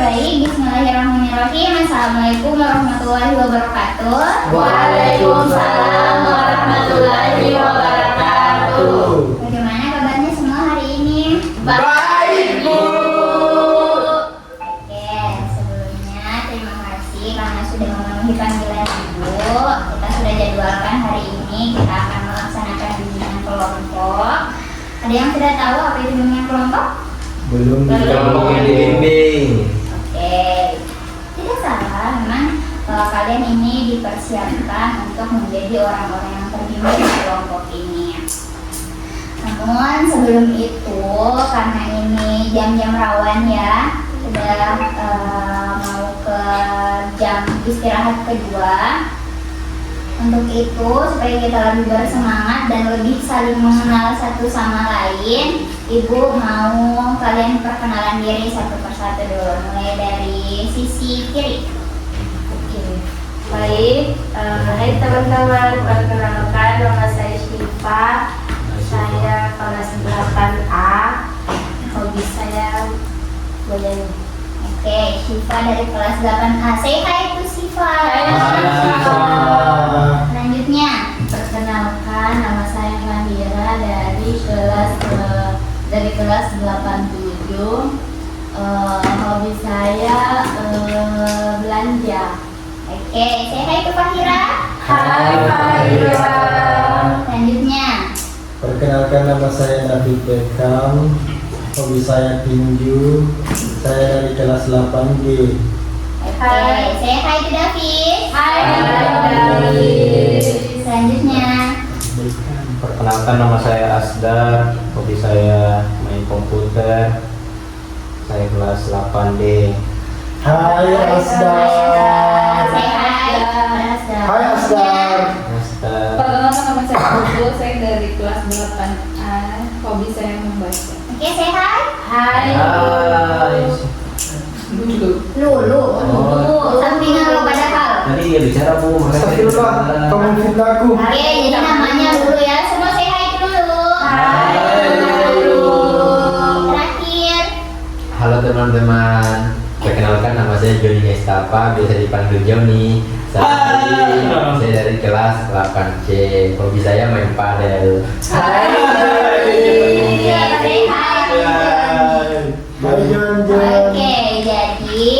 baik. Bismillahirrahmanirrahim. Assalamualaikum warahmatullahi wabarakatuh. Waalaikumsalam warahmatullahi wabarakatuh. Bagaimana kabarnya semua hari ini? Baik, Bu. Oke, sebelumnya terima kasih karena sudah memenuhi panggilan Ibu. Kita sudah jadwalkan hari ini kita akan melaksanakan bimbingan kelompok. Ada yang sudah tahu apa itu bimbingan kelompok? Belum Kelompok yang dibimbing. Oke, tidak salah. Memang kalian ini dipersiapkan untuk menjadi orang-orang yang terbimbing di kelompok ini. Namun sebelum itu, karena ini jam-jam rawan ya, sudah mau ke jam istirahat kedua. Untuk itu, supaya kita lebih bersemangat dan lebih saling mengenal satu sama lain, Ibu mau kalian perkenalan diri satu persatu dulu, mulai dari sisi kiri. Oke. Baik, hai teman-teman, perkenalkan nama saya Syifa. Saya kelas 8A. Hobi saya menyanyi. Oke, Syifa dari kelas 8A. Say hi to Syifa. Selanjutnya, Perkenalkan, nama saya Fahira dari kelas 87. Hobi saya belanja. oke, say hi to Fahira. Hai Fahira. Selanjutnya, Perkenalkan, nama saya David Beckham. Hobi saya tinju. Saya dari kelas 8G. oke, say hi to David. Hai David. Selanjutnya, Perkenalkan, nama saya Asdar. Hobi saya main komputer. Saya kelas 8D. Hai Asdar. say hi. Hai Asdar. Asdar. Perkenalkan, nama saya Putu, saya dari kelas 8A. Hobi saya membaca. Oke, say hi. Hai. Hai. Dulu. Lu, sampingan lo padahal. Tadi dia bicara, Bu. Astagfirullah, kamu fitnah aku. Oke, jadi namanya dulu ya. Semua say hi dulu. Terakhir. Halo teman-teman, perkenalkan nama saya Joni Estafa, biasa dipanggil Joni. Saya dari kelas 8C. Hobi saya main padel. Iya, say hi. Hai Jon. Oke, jadi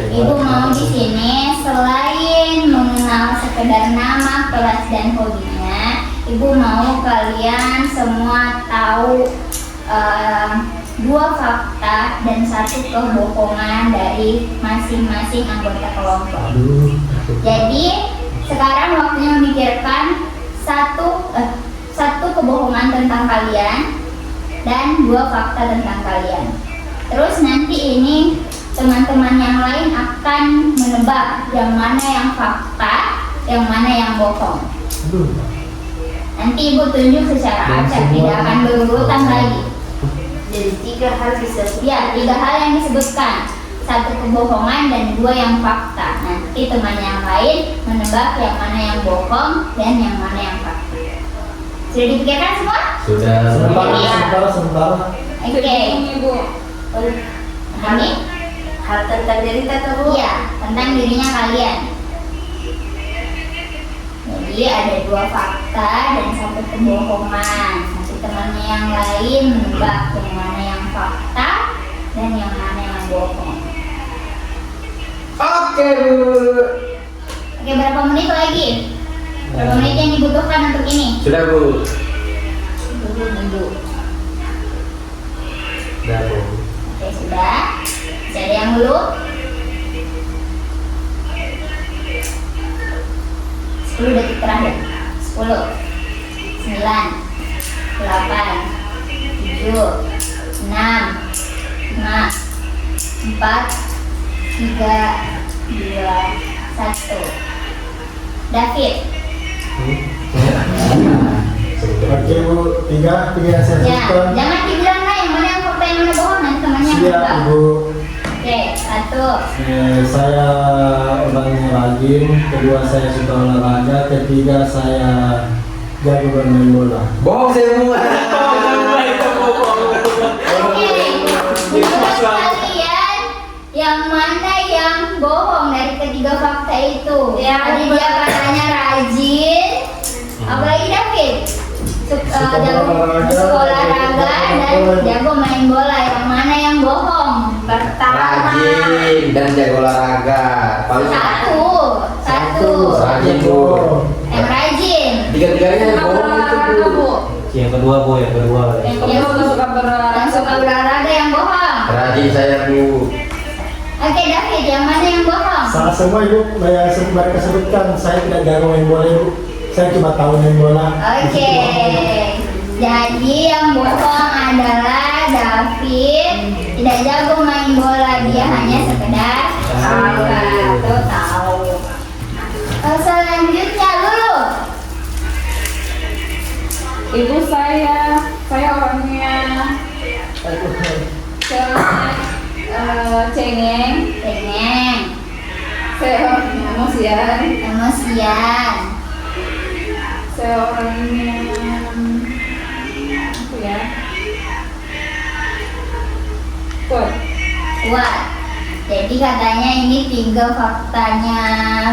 Ibu mau di sini selain mengenal sekedar nama, kelas dan hobinya, Ibu mau kalian semua tahu dua fakta dan satu kebohongan dari masing-masing anggota kelompok. Jadi sekarang waktunya memikirkan satu kebohongan tentang kalian dan dua fakta tentang kalian. Terus nanti ini teman-teman yang lain akan menebak yang mana yang fakta, yang mana yang bohong. Nanti Ibu tunjuk secara acak, tidak akan berurutan lagi. Jadi 3 hal bisa. Ya, 3 hal yang disebutkan, 1 kebohongan dan 2 yang fakta. Nanti teman yang lain menebak yang mana yang bohong dan yang mana yang fakta. Sudah dipikirkan semua? Sudah. Sebentar. Oke. Ibu. Ini? Hal tentang diri kita, Bu. Iya, tentang dirinya kalian. Jadi ada 2 fakta dan 1 kebohongan. Nanti temannya yang lain menebak yang mana yang fakta dan yang mana yang bohong. Oke, Bu. Oke, berapa menit lagi? Berapa menit yang dibutuhkan untuk ini? Sudah, Bu. Tunggu. Sudah, Bu. Oke, sudah. Bisa ada yang dulu? 10 detik terakhir. 10, 9, 8, 7, 6, 5, 4, 3, 2, 1. David. Oke Bu, tiga saya Ya, sebutkan. jangan dibilang lah yang mana yang fakta yang mana bohong, nanti temannya Siap menebak. Bu. Oke, 1. Saya orangnya rajin. Kedua, saya suka olahraga. Ketiga, saya jago bermain bola. Bohong semua. Oke, menurut kalian yang mana Tadi dia katanya rajin. Apalagi David? Jago olahraga dan jago main bola. Yang mana yang bohong? Pertama. Rajin dan jago olahraga. Paling Satu. rajin Bu. Yang rajin. Tiga-tiganya yang bohong itu Bu. Yang kedua Bu, yang kedua. Yang suka Yang suka olahraga yang bohong. Rajin saya Bu. Oke David, yang mana yang bohong? Salah semua Ibu, mereka sebutkan saya tidak jago main bola Ibu. Saya cuma tahu main bola. Oke. Jadi yang bohong adalah David tidak jago main bola, dia hanya sekedar suka atau tahu. Selanjutnya Lulu. Ibu saya orangnya cengeng. Saya orangnya emosian. Saya orangnya apa ya? Kuat. Jadi katanya ini 3 faktanya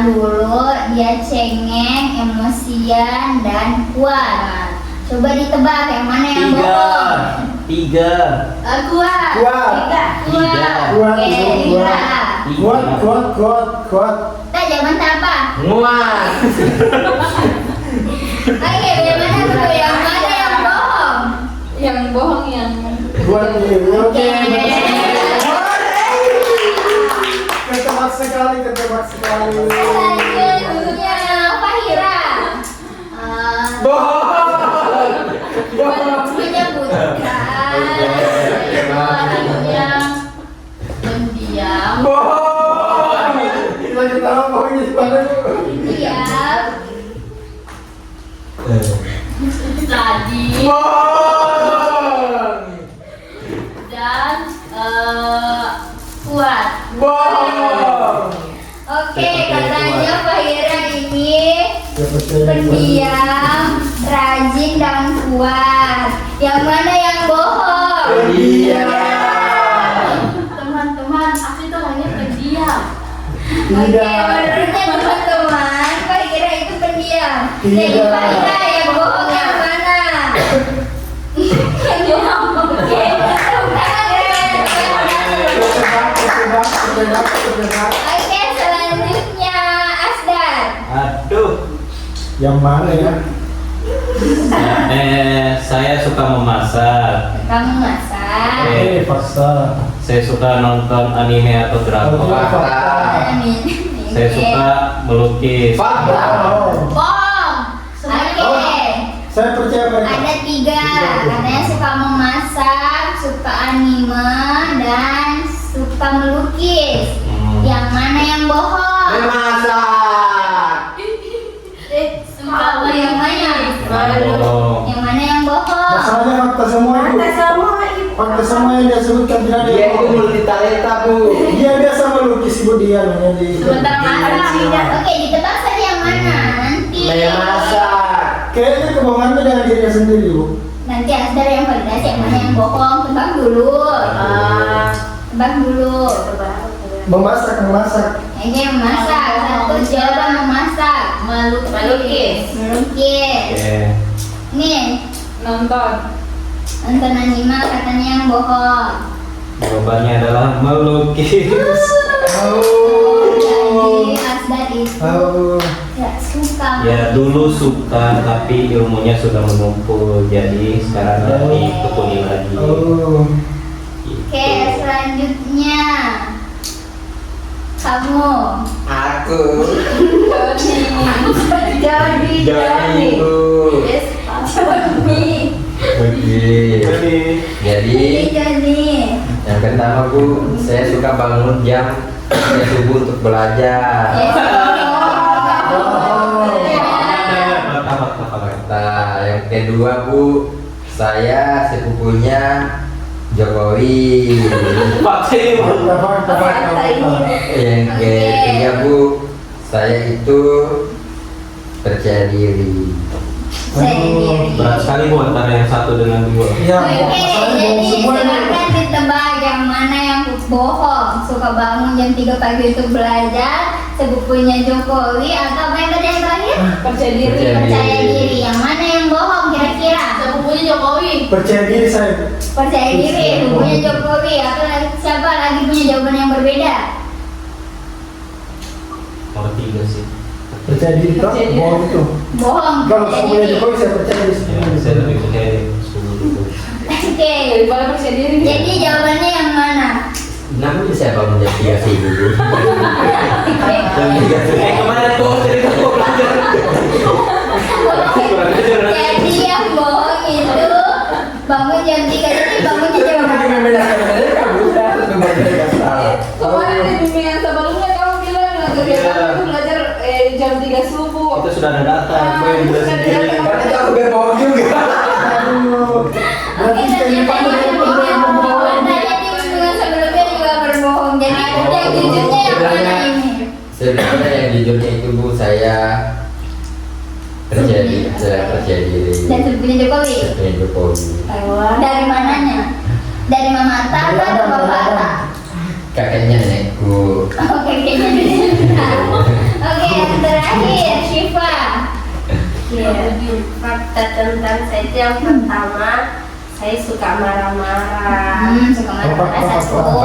Lulu. Dia cengeng, emosian, dan kuat. Coba ditebak yang mana yang bohong. 3. Kuat. Kuat. Kita jangan apa? Muat. Oke, bagaimana tuh? Yang mana yang bohong? Yang bohong yang Kuat nih. Oke. Ketebak sekali. Selanjutnya Fahira. Menyebutkan orang yang pendiam. Lanjut apa pokoknya gimana Bu? Diam. Tadi dan kuat. Oke, katanya Fahira ini pendiam, rajin dan kuat. Yang mana yang bohong? Teman-teman, aku itu hanya pendiam. Oke, menurutnya teman-teman, Fahira itu pendiam. Jadi Fahira yang bohong yang mana? Yang bohong. Oke, Oke, selanjutnya Asdar. Aduh. Yang mana ya? Saya suka memasak. Kamu masak. Fakta. Saya suka nonton anime atau drakor. Saya suka melukis. Bohong. Oke. Saya percaya mereka. Ada 3. Katanya suka memasak, suka anime, dan suka melukis. Yang mana yang bohong? Memasak. Apa yang mana? Bohong. Yang mana yang bohong? Masalahnya fakta semua Ibu. Fakta semua yang dia sebutkan tidak ada. Dia yang itu bohong. multi talenta Bu. Dia biasa melukis Ibu, dia namanya di. Sebentar masak. Oke, ditebak saja yang mana. Nanti. Memasak. Kayaknya kebohongannya dengan dirinya sendiri Bu. Nanti Asdar yang validasi yang mana yang bohong. Tebak dulu. Tebak dulu. Memasak. Ini yang masak. Satu jawaban memasak. Melukis. Melukis. Oke. Nih, nonton. nonton anime katanya yang bohong. Jawabannya adalah melukis. Jadi Asdar itu gak suka. Ya dulu suka tapi ilmunya sudah menumpul, jadi sekarang lagi tekuni lagi. Oke, selanjutnya kamu. Aku. Jadi. Bu. Jadi yang pertama Bu, saya suka bangun jam subuh untuk belajar. Nah, yang kedua Bu, saya sepupunya Jokowi. Yang ketiga Bu, saya itu percaya diri. Berat sekali Bu antara yang satu dengan dua. Ya, Oke, masalahnya jadi bohong semua ini. silakan ditebak yang mana yang bohong. Suka suka bangun jam 3 pagi untuk belajar, sepupunya Jokowi, atau apa yang tadi yang terakhir? Percaya diri. Percaya diri. Yang mana yang bohong kira-kira? Sepupunya Jokowi. Percaya diri saya. Percaya diri, sepupunya Jokowi. Atau siapa lagi punya jawaban yang berbeda? Nomor 3 sih. Percaya diri kok? Percaya diri. Bohong itu. Bohong. Kalau Percaya semuanya diri. Jokowi saya percaya diri Ya, semuanya. saya lebih percaya di suhu itu. Oke. Daripada percaya diri. Jadi jawabannya yang mana? Namun saya bangun jam 3 sih dulu. Kemana tuh cerita kok belajar? Jadi yang bohong itu bangun jam 3. Jadi bangunnya jam berapa? Kemarin di bimbingan sebelumnya kamu bilang kegiatan itu belajar jam 3 subuh. Kita sudah ada data, gue yang bilang sendiri. Karena aku berbohong juga. Oke, tadi di bimbingan sebelumnya juga berbohong. Jadi yang jujurnya yang mana ini? Sebenarnya yang jujurnya itu Bu, saya percaya diri. Dan sepupunya Jokowi. Sebenarnya Jokowi. Dari mananya? Dari Mama Atta atau Bapak Atta? Kakeknya nenekku. Oke, kayaknya Oke, yang terakhir Syifa. Ya, fakta tentang saya itu yang pertama, saya suka marah-marah. Suka marah-marah satu.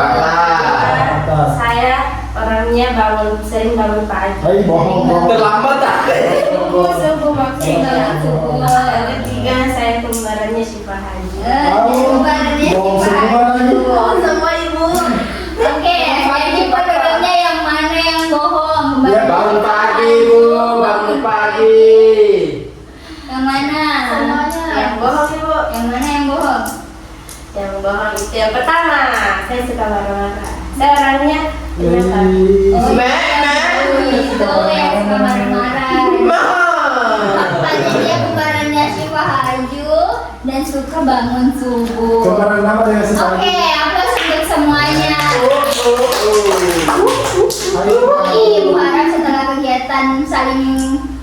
Saya orangnya sering bangun pagi. Hai, bohong. Terlambat tak? Subuh maksimal. Subuh. Yang ketiga, saya kembarannya Syifa Haji. Jadi kembarannya Bohong Syifa. semua lagi. Sama ibu. Oke, jadi penulisnya yang mana yang bohong? Ya, Bangun pagi Bu, bangun pagi. Yang mana? Semuanya. Yang bohong ibu. Yang mana yang bohong? Yang bohong itu yang pertama, saya suka marah-marah. Saya orangnya penyabar. Itu yang suka marah-marah. Faktanya dia kembarannya Syifa Haju dan suka bangun subuh. Kemarin nama dengan Oke, sesuatu. aplaus untuk semuanya. Ayo. Ibu harap setelah kegiatan saling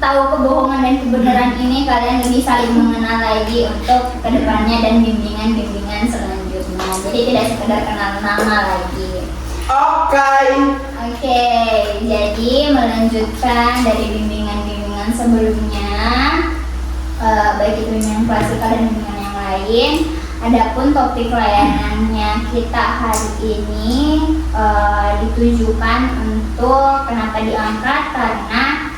tahu kebohongan dan kebenaran ini kalian lebih saling mengenal lagi untuk kedepannya dan bimbingan-bimbingan selanjutnya. Jadi tidak sekedar kenal nama lagi. Oke, jadi melanjutkan dari bimbingan-bimbingan sebelumnya, baik itu bimbingan klasikal dan bimbingan yang lain. Adapun topik layanannya kita hari ini ditujukan untuk kenapa diangkat karena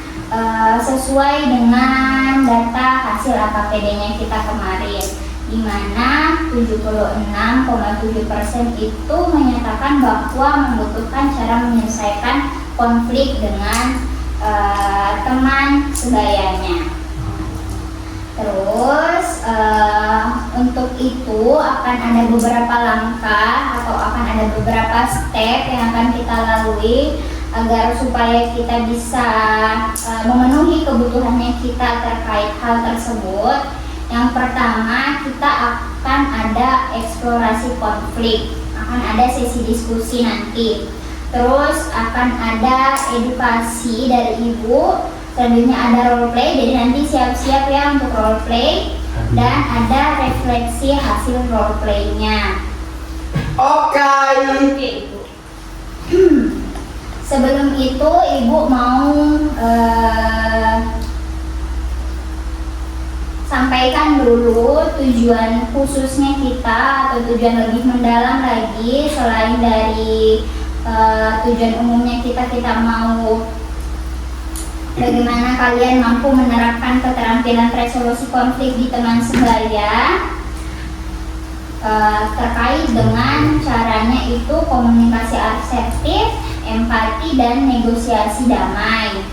sesuai dengan data hasil AKPD-nya kita kemarin, di mana 76,7% itu menyatakan bahwa membutuhkan cara menyelesaikan konflik dengan teman sebayanya. Terus untuk itu akan ada beberapa langkah atau akan ada beberapa step yang akan kita lalui agar supaya kita bisa memenuhi kebutuhannya kita terkait hal tersebut. Yang pertama, kita akan ada eksplorasi konflik, akan ada sesi diskusi nanti. Terus akan ada edukasi dari ibu. Selanjutnya ada role play, jadi nanti siap-siap ya untuk role play. Dan ada refleksi hasil role playnya. Oke. Sebelum itu ibu mau sampaikan dulu tujuan khususnya kita atau tujuan lebih mendalam lagi selain dari tujuan umumnya kita mau bagaimana kalian mampu menerapkan keterampilan resolusi konflik di teman sebaya. Terkait dengan caranya itu komunikasi asertif, empati, dan negosiasi damai.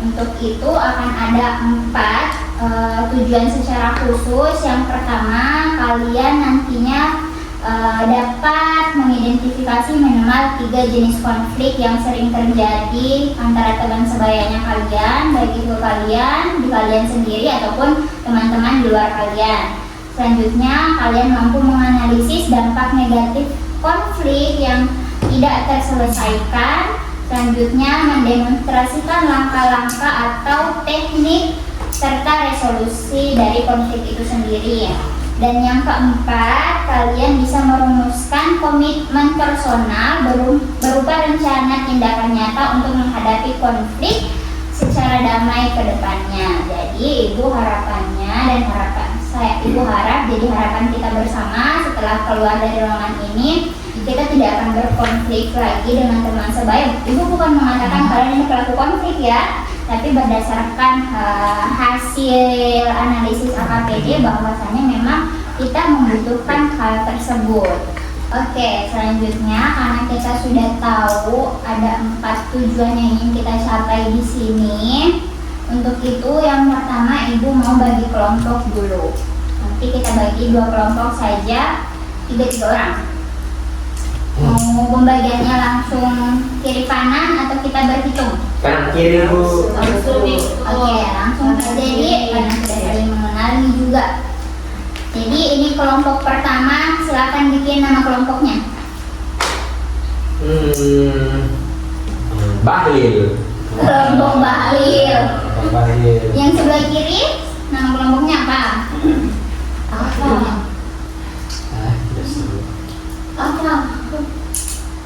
Untuk itu akan ada 4 tujuan secara khusus. Yang pertama, kalian nantinya dapat mengidentifikasi minimal 3 jenis konflik yang sering terjadi antara teman sebayanya kalian, baik itu kalian, di kalian sendiri ataupun teman-teman di luar kalian. Selanjutnya, kalian mampu menganalisis dampak negatif konflik yang tidak terselesaikan. Selanjutnya, mendemonstrasikan langkah-langkah atau teknik serta resolusi dari konflik itu sendiri. Dan yang keempat, kalian bisa merumuskan komitmen personal berupa rencana tindakan nyata untuk menghadapi konflik secara damai ke depannya. Jadi ibu harapannya dan ibu harap jadi harapan kita bersama setelah keluar dari ruangan ini kita tidak akan berkonflik lagi dengan teman sebaya. Ibu bukan mengatakan kalian ini pelaku konflik ya, tapi berdasarkan hasil analisis AKPD bahwasanya memang kita membutuhkan hal tersebut. Oke, selanjutnya karena kita sudah tahu ada 4 tujuan yang ingin kita capai di sini. Untuk itu yang pertama ibu mau bagi kelompok dulu. Nanti kita bagi 2 kelompok saja, 3 orang. Mau pembagiannya langsung kiri kanan atau kita berhitung? Kanan kiri Bu. Oke, langsung terjadi karena sudah saling mengenali juga. Jadi ini kelompok pertama, silakan bikin nama kelompoknya. Bahlil. Kelompok Bahlil. Bahlil. Yang sebelah kiri, nama kelompoknya apa? Apa? Apa?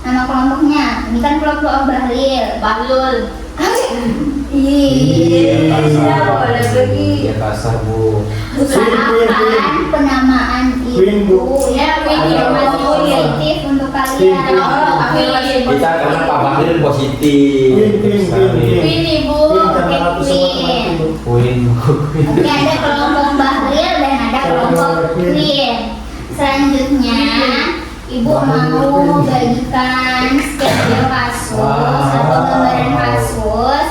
Nama kelompoknya, ini kan kelompok Bahlil. Bahlul. Iya. Boleh pergi. Ya kasar Bu. Usahakan penamaan Queen, itu Bu. ya Queen, positif untuk kalian. Kita karena Pak Bahlil positif. Queen ibu. Queen. Oke, ada kelompok Bahlil dan ada kelompok Queen. Selanjutnya ibu mau bagikan schedule kasus atau gambaran kasus.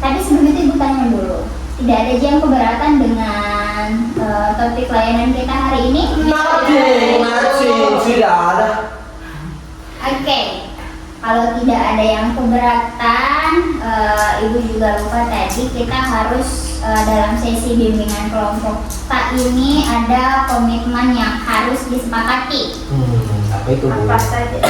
Tapi sebelum itu ibu tanya dulu, tidak ada yang keberatan dengan topik layanan kita hari ini? Sudah ada. Oke, kalau tidak ada yang keberatan, ibu juga lupa tadi kita harus dalam sesi bimbingan kelompok tak ini ada komitmen yang harus disepakati. Apa itu Bu? Apa saja?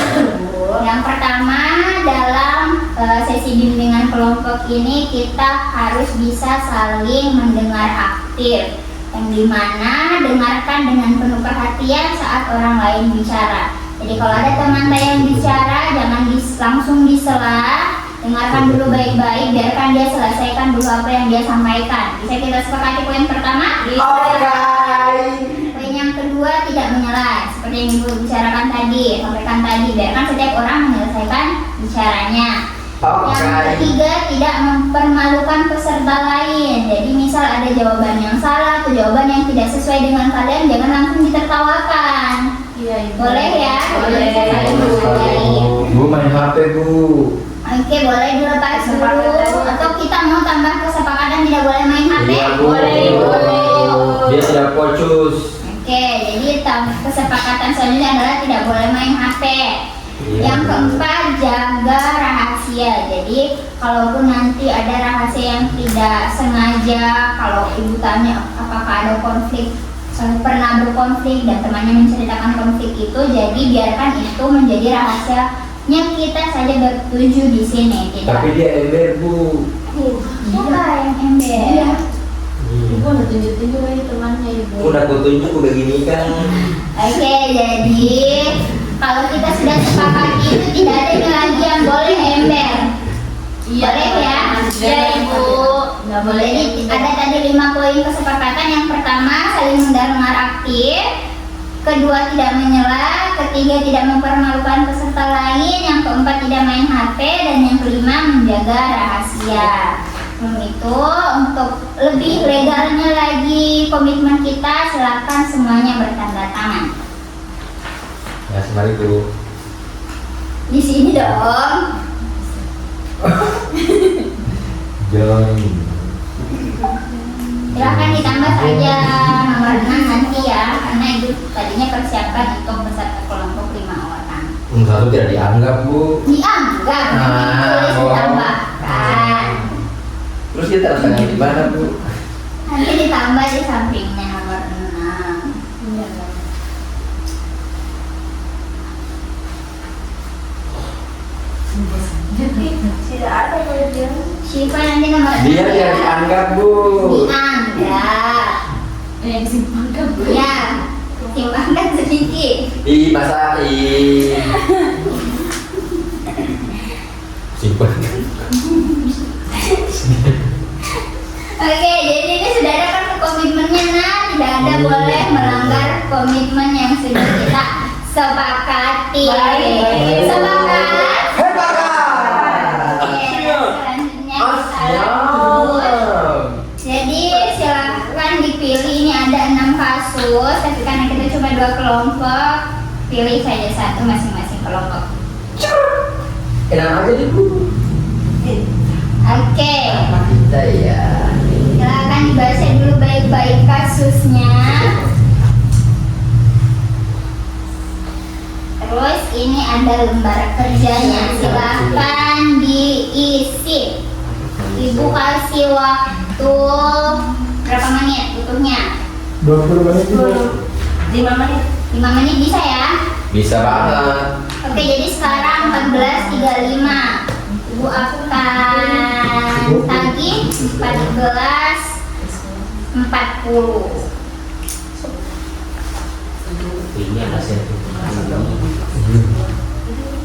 Yang pertama dalam sesi bimbingan kelompok ini kita harus bisa saling mendengar aktif, yang dimana dengarkan dengan penuh perhatian saat orang lain bicara. Jadi kalau ada teman saya yang bicara jangan langsung disela, dengarkan dulu baik-baik, biarkan dia selesaikan dulu apa yang dia sampaikan. Bisa kita sepakati poin pertama? Poin yang kedua tidak menyela, seperti yang ibu bicarakan tadi, sampaikan tadi, biarkan setiap orang menyelesaikan bicaranya. Yang ketiga tidak mempermalukan peserta lain. Jadi misal ada jawaban yang salah atau jawaban yang tidak sesuai dengan kalian, jangan langsung ditertawakan. Iya, Boleh ya? Boleh. Saling menghargai. Bu main HP Bu. Oke, boleh dilepas dulu. Atau kita mau tambah kesepakatan tidak boleh main HP? Iya Bu. Boleh. Dia tidak pocus. Oke, jadi kesepakatan selanjutnya adalah tidak boleh main HP. Iya, Yang Bu. keempat, jaga rahasia. Jadi, kalaupun nanti ada rahasia yang tidak sengaja, kalau ibu tanya apakah ada konflik, pernah berkonflik dan temannya menceritakan konflik itu, jadi biarkan itu menjadi rahasianya kita saja bertujuh di sini. Tidak. Tapi dia ember Bu. Siapa yang ember? Ibu udah tunjuk-tunjuk lagi temannya ibu. Udah aku tunjuk udah gini kan. Oke, jadi kalau kita sudah sepakati itu tidak ada lagi yang boleh ember. Boleh ya? Iya ibu. Nggak boleh. Jadi ada tadi 5 poin kesepakatan. Yang pertama saling mendengar aktif, kedua tidak menyela, ketiga tidak mempermalukan peserta lain, yang keempat tidak main HP, dan yang kelima menjaga rahasia. Itu untuk lebih legalnya lagi komitmen kita, silakan semuanya bertanda tangan. Ya semari Bu. Di sini dong. Join. Silahkan ditambah saja nomor 6 nanti ya, karena itu tadinya persiapan untuk peserta kelompok 5 orang. Satu tidak dianggap Bu. Dianggap, nanti tulis oh. ditambahkan. Terus dia tanda tangan di mana Bu? Nanti ditambah di sampingnya nomor 6. Iya. Tidak ada dia. Syifa nanti nomor 6 Dia tidak dianggap Bu. Dianggap. Yang simpang kan bu. Ya, pertimbangkan sedikit. Ih, masa simpan. Oke, jadi ini sudah ada kan komitmennya, nah tidak ada boleh melanggar komitmen yang sudah kita sepakati. Baik. Sepakat? Sepakat. Oke, selanjutnya kita lanjut. Jadi silahkan dipilih, ini ada 6 kasus, tapi karena kita cuma 2 kelompok, pilih saja satu masing-masing kelompok. Enak aja deh, Bu. Oke, Apa kita ya? silahkan dibaca dulu baik-baik kasusnya. Terus ini ada lembar kerjanya, silahkan diisi. Ibu kasih waktu berapa menit butuhnya? 20 menit itu. 5 menit. 5 menit bisa ya? Bisa banget. Oke, jadi sekarang 14.35. Ibu akan tagih 14.40. Ini hasil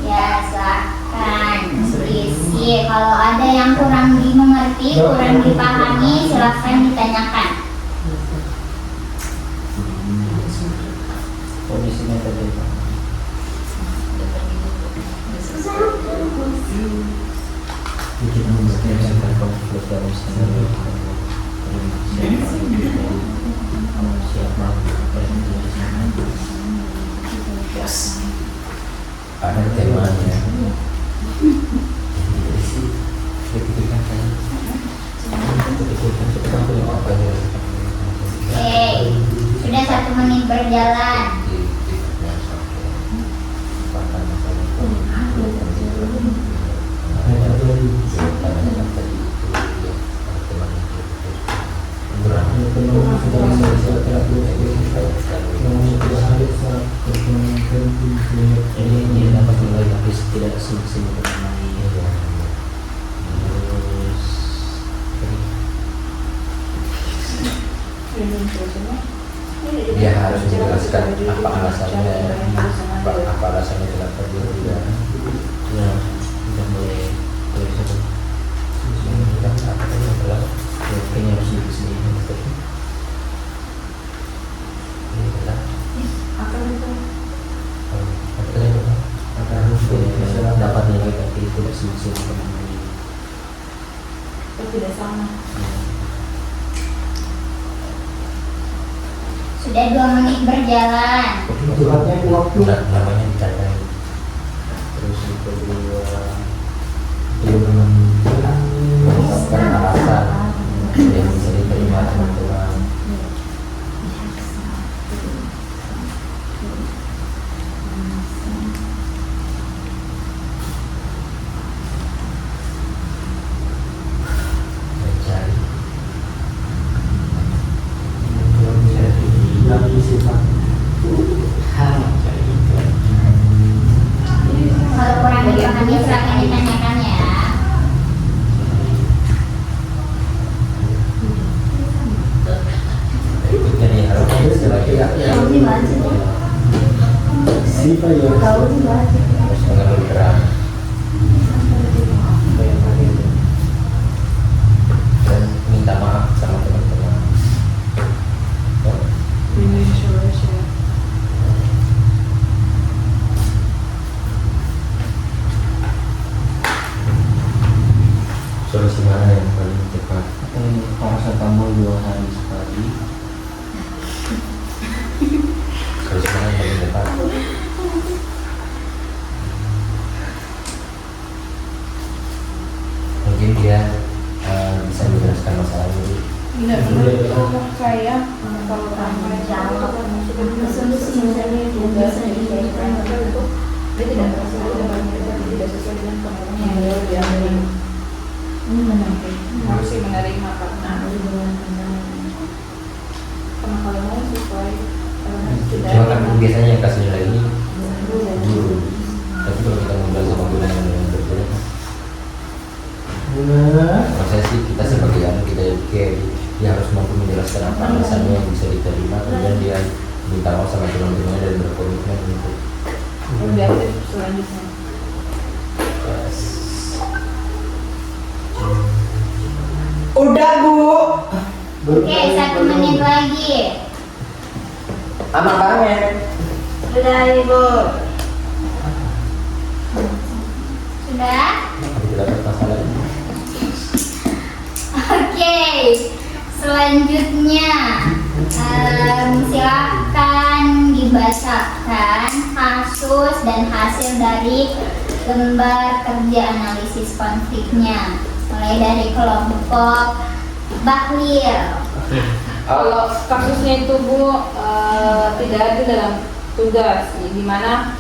Ya, silahkan berisi. Kalau ada yang kurang dimengerti, kurang dipahami, silahkan ditanyakan. kondisinya tadi. Kita mempertimbangkan konflik dalam skenario Ada temanya. Oke, sudah 1 menit berjalan. Jadi dia dapat mulai tapi tidak semaksimal Dia harus menjelaskan apa alasannya, apa alasannya kenapa dia tidak. ya sudah mulai kayaknya harus di sini dapat nilai tapi tidak semaksimal Tidak sama. Sudah 2 menit berjalan. Curhatnya itu waktu. Namanya ditandai. terus yang kedua Mengungkapkan alasan yang bisa diterima teman-teman. Mencari. Yang isi Pak. Kalau kurang dipahami, silahkan ditanyakan ya. Berikutnya nih harusnya kira-kira Siapa ya? harus mengeluh gerak dan minta maaf sama teman-teman. Oh, solusi mana yang paling cepat? paracetamol 2 hari sekali. Solusi mana yang paling cepat? Mungkin dia bisa menjelaskan masalah ini. Tidak menurut saya kalau ramai jawab solusi misalnya tugas yang dilakukan untuk dia tidak merasa tidak sesuai dengan kemauannya dia ini harus menerima karena kalau mau sesuai Cuma kan biasanya yang kasih nilai ini guru. Tapi kalau kita ngobrol sama guru yang berbeda, maksudnya sih kita sebagai anak kita dia harus mampu menjelaskan apa alasannya yang bisa diterima, kemudian dia minta maaf sama teman lebih aktif selanjutnya. Udah Bu. Oke, 1 menit lagi. Aman banget. Sudah Ibu. Sudah? Tidak ada masalah. Oke, selanjutnya silakan dibacakan kasus dan hasil dari lembar kerja analisis konfliknya, mulai dari kelompok Bahlil. Kalau kasusnya itu Bu tidak ada dalam tugas, di mana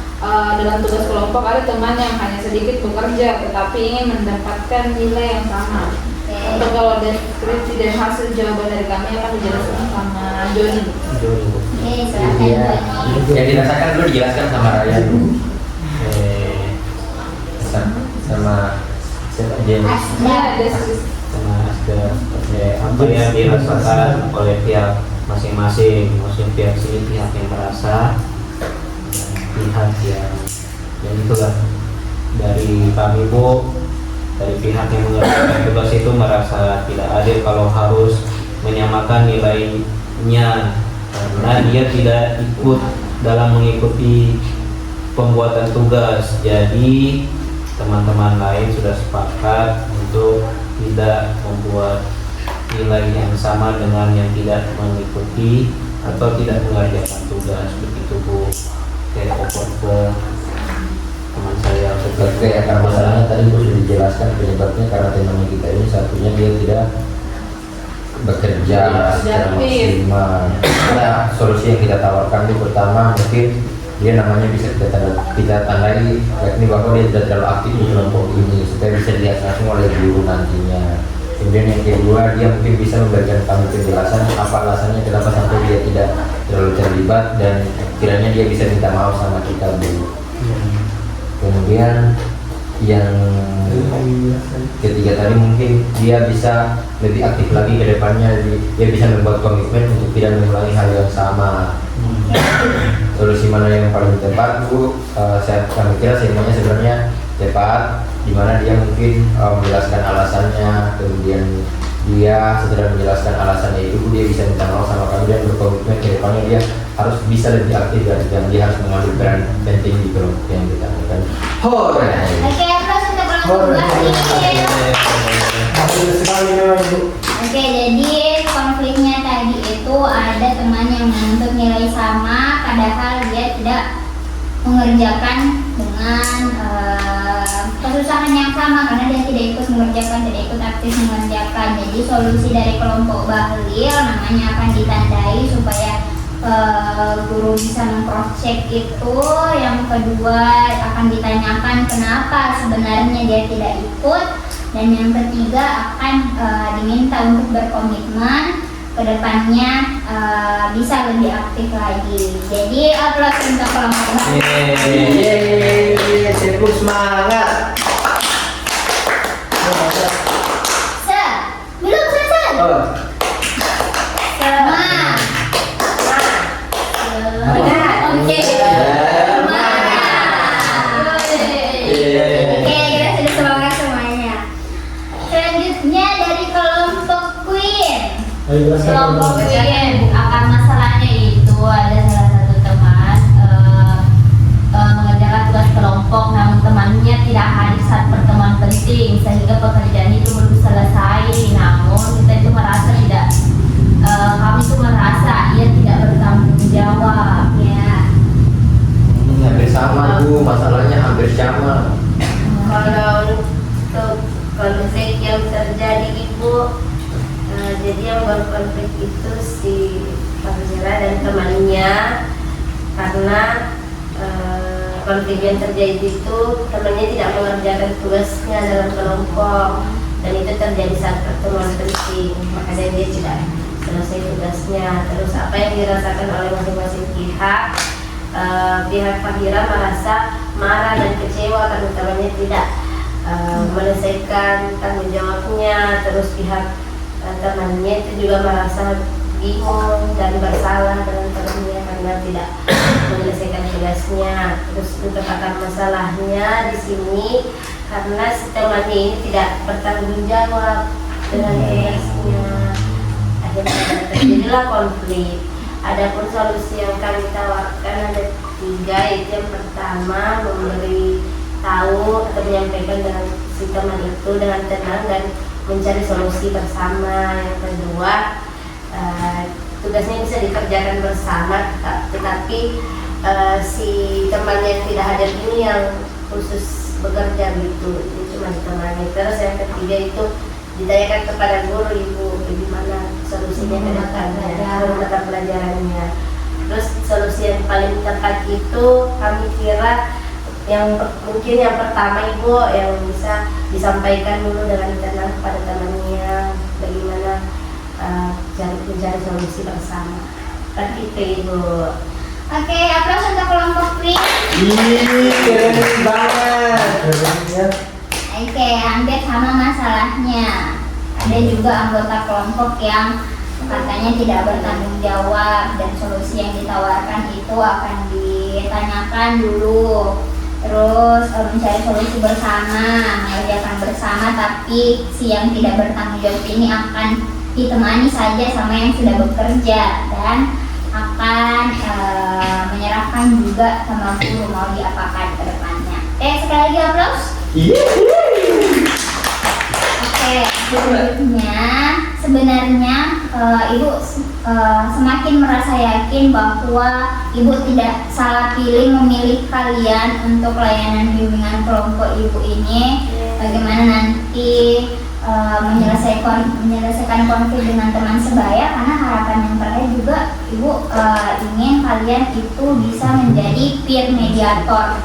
dalam tugas kelompok ada teman yang hanya sedikit bekerja tetapi ingin mendapatkan nilai yang sama. Untuk kalau deskripsi dan hasil jawaban dari kami akan dijelaskan sama Joni. Oke, silakan Iya. Joni. Yang dirasakan dulu dijelaskan sama Raya dulu. Sama siapa dia? Ya, deskripsi. Sama ada apa yang dirasakan oleh pihak masing-masing, maksudnya pihak sini pihak yang merasa, pihak yang itulah dari kami Bu, dari pihak yang mengerjakan tugas itu merasa tidak adil kalau harus menyamakan nilainya karena dia tidak ikut dalam mengikuti pembuatan tugas. Jadi teman-teman lain sudah sepakat untuk tidak membuat nilai yang sama dengan yang tidak mengikuti atau tidak mengerjakan tugas, begitu Bu. Kayak opor ke teman saya. Oke, karena masalahnya tadi Bu sudah dijelaskan penyebabnya karena temannya kita ini satunya dia tidak bekerja secara maksimal. Nah, solusi yang kita tawarkan itu pertama mungkin dia namanya bisa kita tandai yakni bahwa dia tidak terlalu aktif di kelompok ini supaya bisa dilihat langsung oleh guru nantinya. Kemudian yang kedua, dia mungkin bisa memberikan kami penjelasan apa alasannya kenapa sampai dia tidak terlalu terlibat dan kiranya dia bisa minta maaf sama kita Bu. Kemudian yang ketiga tadi mungkin dia bisa lebih aktif lagi ke depannya, dia bisa membuat komitmen untuk tidak mengulangi hal yang sama. Solusi mana yang paling tepat Bu? Kami kira semuanya tepat, dimana dia mungkin menjelaskan alasannya, kemudian dia setelah menjelaskan alasannya itu dia bisa minta maaf sama kami dan berkomitmen ke depannya dia harus bisa lebih aktif dan dia harus mengambil peran penting di kelompok yang kita lakukan. Oke, terus untuk kelompok Bahlil. Hasil sekali memang Bu. Oke, jadi konfliknya tadi itu ada teman yang menuntut nilai sama padahal dia tidak mengerjakan dengan kesusahan yang sama karena dia tidak ikut mengerjakan, tidak ikut aktif mengerjakan. Jadi solusi dari kelompok Bahlil namanya akan ditandai supaya guru bisa meng-cross-check itu. Yang kedua akan ditanyakan kenapa sebenarnya dia tidak ikut. Dan yang ketiga akan diminta untuk berkomitmen kedepannya bisa lebih aktif lagi. Jadi aplaus untuk kelompok Bahlil. Yeay, sibuk semangat. Belum selesai. Oh. Semangat. Oke. Oke, kita sudah semangat semuanya. Selanjutnya dari kelompok Queen. Ayo jelaskan Kelompok dulu. Queen, akan masalahnya itu ada salah satu teman mengerjakan tugas kelompok namun temannya tidak hadir saat pertemuan penting sehingga pekerjaan itu belum selesai. Namun kita itu merasa tidak, kami itu merasa ia tidak bertanggung jawab. Ya. Hampir sama Bu, masalahnya hampir sama. Kalau untuk konflik yang terjadi Ibu, jadi yang berkonflik itu si Fahira dan temannya karena konflik yang terjadi itu temannya tidak mengerjakan tugasnya dalam kelompok dan itu terjadi saat pertemuan penting, makanya dia tidak selesai tugasnya. Terus apa yang dirasakan oleh masing-masing pihak, pihak Fahira merasa marah dan kecewa karena temannya tidak menyelesaikan tanggung jawabnya. Terus pihak temannya itu juga merasa bingung dan bersalah dengan temannya karena karena tidak menyelesaikan tugasnya. Terus untuk akar masalahnya di sini karena si temannya ini tidak bertanggung jawab dengan tugasnya, akhirnya terjadilah konflik. Adapun solusi yang kami tawarkan ada 3, yaitu yang pertama memberi tahu atau menyampaikan dengan si teman itu dengan tenang dan mencari solusi bersama. Yang kedua, tugasnya bisa dikerjakan bersama, tetapi si temannya yang tidak hadir ini yang khusus bekerja gitu, itu cuma ditemani. Terus yang ketiga itu ditanyakan kepada guru, ibu bagaimana solusinya ke depannya, mata pelajarannya. Terus solusi yang paling tepat itu kami kira yang mungkin yang pertama ibu yang bisa disampaikan dulu dengan tenang kepada temannya bagaimana mencari solusi bersama. Seperti itu ibu. Oke, aplaus untuk kelompok B. Keren banget. Oke, hampir sama masalahnya. Ada juga anggota kelompok yang katanya tidak bertanggung jawab dan solusi yang ditawarkan itu akan ditanyakan dulu. Terus mencari solusi bersama, mengerjakan bersama, tapi si yang tidak bertanggung jawab ini akan ditemani saja sama yang sudah bekerja dan akan menyerahkan juga sama guru mau diapakan ke depannya. Oke, sekali lagi aplaus. Oke, selanjutnya sebenarnya ibu semakin merasa yakin bahwa ibu tidak salah pilih memilih kalian untuk layanan bimbingan kelompok ibu ini. Bagaimana nanti menyelesaikan konflik dengan teman sebaya, karena harapan yang terakhir juga ibu ingin kalian itu bisa menjadi peer mediator.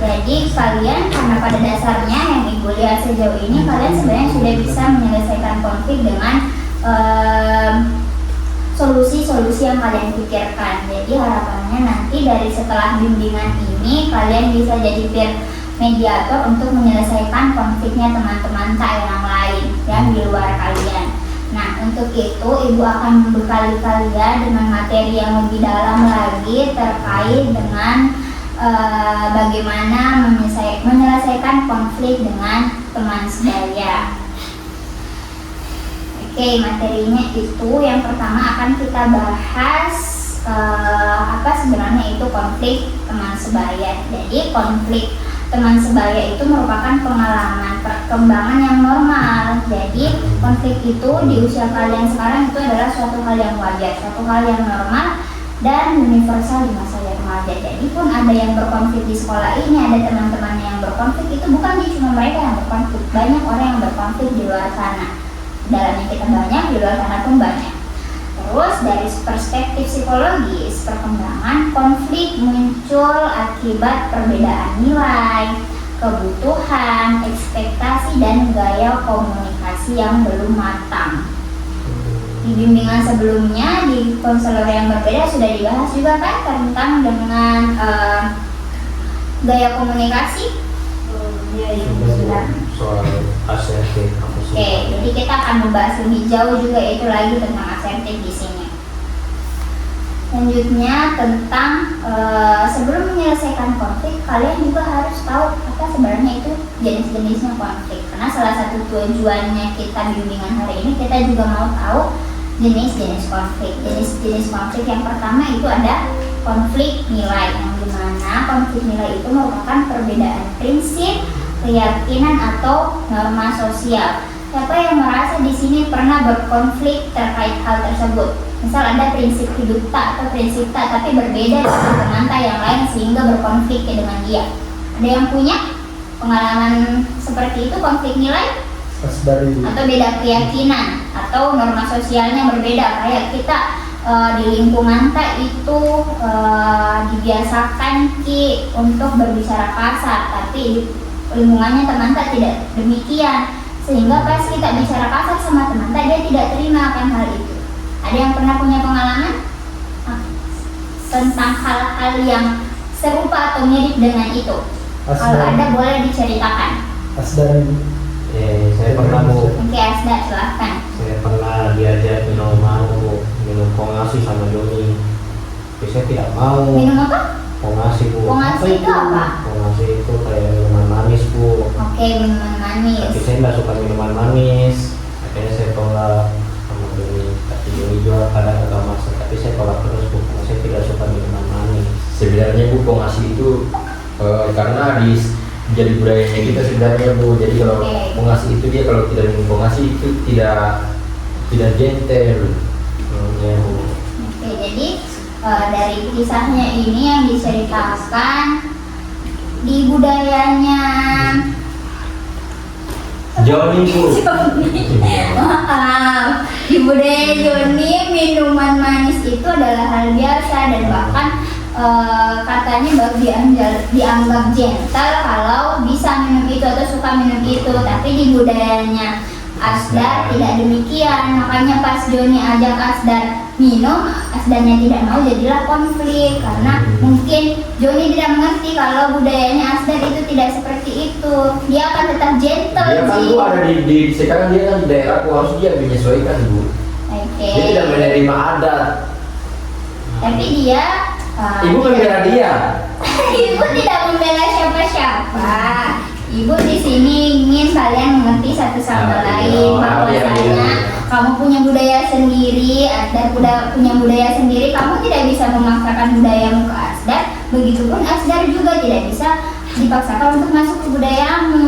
Jadi kalian karena pada dasarnya yang ibu lihat sejauh ini kalian sebenarnya sudah bisa menyelesaikan konflik dengan solusi-solusi yang kalian pikirkan. Jadi harapannya nanti dari setelah bimbingan ini kalian bisa jadi peer mediator untuk menyelesaikan konfliknya teman-teman tak yang lain yang di luar kalian. Nah, untuk itu ibu akan membekali kalian dengan materi yang lebih dalam lagi terkait dengan bagaimana menyelesaikan konflik dengan teman sebaya. Oke, materinya itu yang pertama akan kita bahas apa sebenarnya itu konflik teman sebaya. Jadi konflik teman sebaya itu merupakan pengalaman perkembangan yang normal. Jadi konflik itu di usia kalian sekarang itu adalah suatu hal yang wajar, suatu hal yang normal dan universal di masa yang remaja. Jadi pun ada yang berkonflik di sekolah ini, ada teman-temannya yang berkonflik, itu bukan cuma mereka yang berkonflik, banyak orang yang berkonflik di luar sana. Dalamnya kita banyak, di luar sana pun banyak. Terus dari perspektif psikologis, perkembangan konflik muncul akibat perbedaan nilai, kebutuhan, ekspektasi, dan gaya komunikasi yang belum matang. Di bimbingan sebelumnya, di konselor yang berbeda sudah dibahas juga kan tentang dengan gaya komunikasi. Iya, sudah. Soal asertif. Oke, jadi kita akan membahas lebih jauh juga itu lagi tentang asertif di sini. Selanjutnya tentang sebelum menyelesaikan konflik, kalian juga harus tahu apa sebenarnya itu jenis-jenisnya konflik. Karena salah satu tujuannya kita bimbingan hari ini, kita juga mau tahu jenis-jenis konflik. Jenis-jenis konflik yang pertama itu ada konflik nilai, yang dimana konflik nilai itu merupakan perbedaan prinsip, keyakinan atau norma sosial. Siapa yang merasa di sini pernah berkonflik terkait hal tersebut? Misal ada prinsip hidup tak atau prinsip tak, tapi berbeda dengan teman tak yang lain sehingga berkonflik dengan dia. Ada yang punya pengalaman seperti itu, konflik nilai? Atau beda keyakinan atau norma sosialnya berbeda, kayak kita di lingkungan tak itu dibiasakan untuk berbicara kasar, tapi lingkungannya teman tak tidak demikian, sehingga pas kita bicara kasar sama teman tak dia tidak terima akan hal itu. Ada yang pernah punya pengalaman tentang hal-hal yang serupa atau mirip dengan itu? Kalau ada boleh diceritakan. Asdar. Saya pernah Oke, Asda, silahkan. Saya pernah diajak minum kongasi sama Joni. tapi saya tidak mau. Minum apa? Pongasi Bu. Pongasi itu apa? Pongasi itu kayak minuman manis Bu. Oke, minuman manis. Tapi saya nggak suka minuman manis, akhirnya saya tolak sama Joni. Tapi Joni jual kadang agak masak, tapi saya tolak terus Bu, karena saya tidak suka minuman manis. Sebenarnya Bu, pongasi itu karena jadi budayanya kita sebenarnya Bu. Jadi kalau pongasi itu dia kalau tidak minum pongasi itu tidak gentle. Ya Bu. Oke, jadi dari kisahnya ini yang diceritakan di budayanya Joni Bu. Maaf, di budaya Joni minuman manis itu adalah hal biasa dan bahkan katanya dianggap gentle kalau bisa minum itu atau suka minum itu. Tapi di budayanya Asdar tidak demikian, makanya pas Joni ajak Asdar minum, Asdarnya tidak mau, jadilah konflik karena mungkin Joni tidak mengerti kalau budayanya Asdar itu tidak seperti itu. Dia akan tetap gentle Dia kan sih. Bu ada sekarang dia kan di daerahku, harus dia menyesuaikan Bu. Oke. Dia tidak menerima adat. Tapi dia Ibu membela dia. Ibu tidak membela siapa-siapa. Ibu di sini ingin kalian mengerti satu sama lain bahwasanya kamu punya budaya sendiri, Asdar punya budaya sendiri. Kamu tidak bisa memaksakan budayamu ke Asdar, begitupun Asdar juga tidak bisa dipaksakan untuk masuk ke budayamu.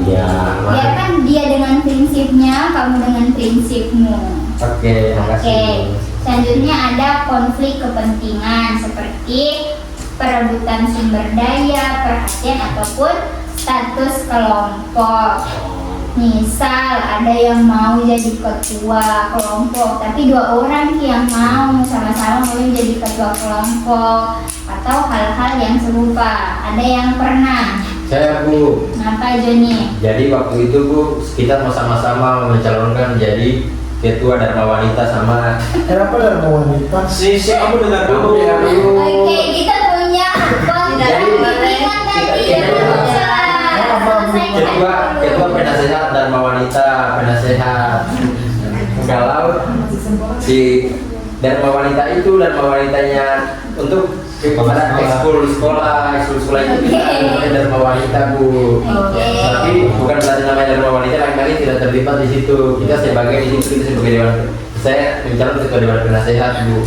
Iya. Biarkan dia dengan prinsipnya, kamu dengan prinsipmu. Oke, makasih. Selanjutnya ada konflik kepentingan seperti perebutan sumber daya, perhatian ataupun status kelompok. Misal ada yang mau jadi ketua kelompok, tapi 2 orang yang mau sama-sama mau jadi ketua kelompok, atau hal-hal yang serupa. Ada yang pernah? Saya Bu. Kenapa Joni? Jadi waktu itu Bu, kita sama-sama mencalonkan jadi ketua Dharma Wanita sama. Kenapa Dharma Wanita? Si kamu dengar dulu. Oke, kita punya konflik tadi. Ketua penasehat Dharma Wanita, penasehat. Kalau si Dharma Wanita itu Dharma Wanitanya untuk pada ekskul sekolah itu bisa namanya Dharma Wanita Bu. Tapi bukan berarti namanya Dharma Wanita laki-laki tidak terlibat di situ. Kita sebagai di situ kita sebagai dewan. Saya mencalon ketua dewan penasehat Bu.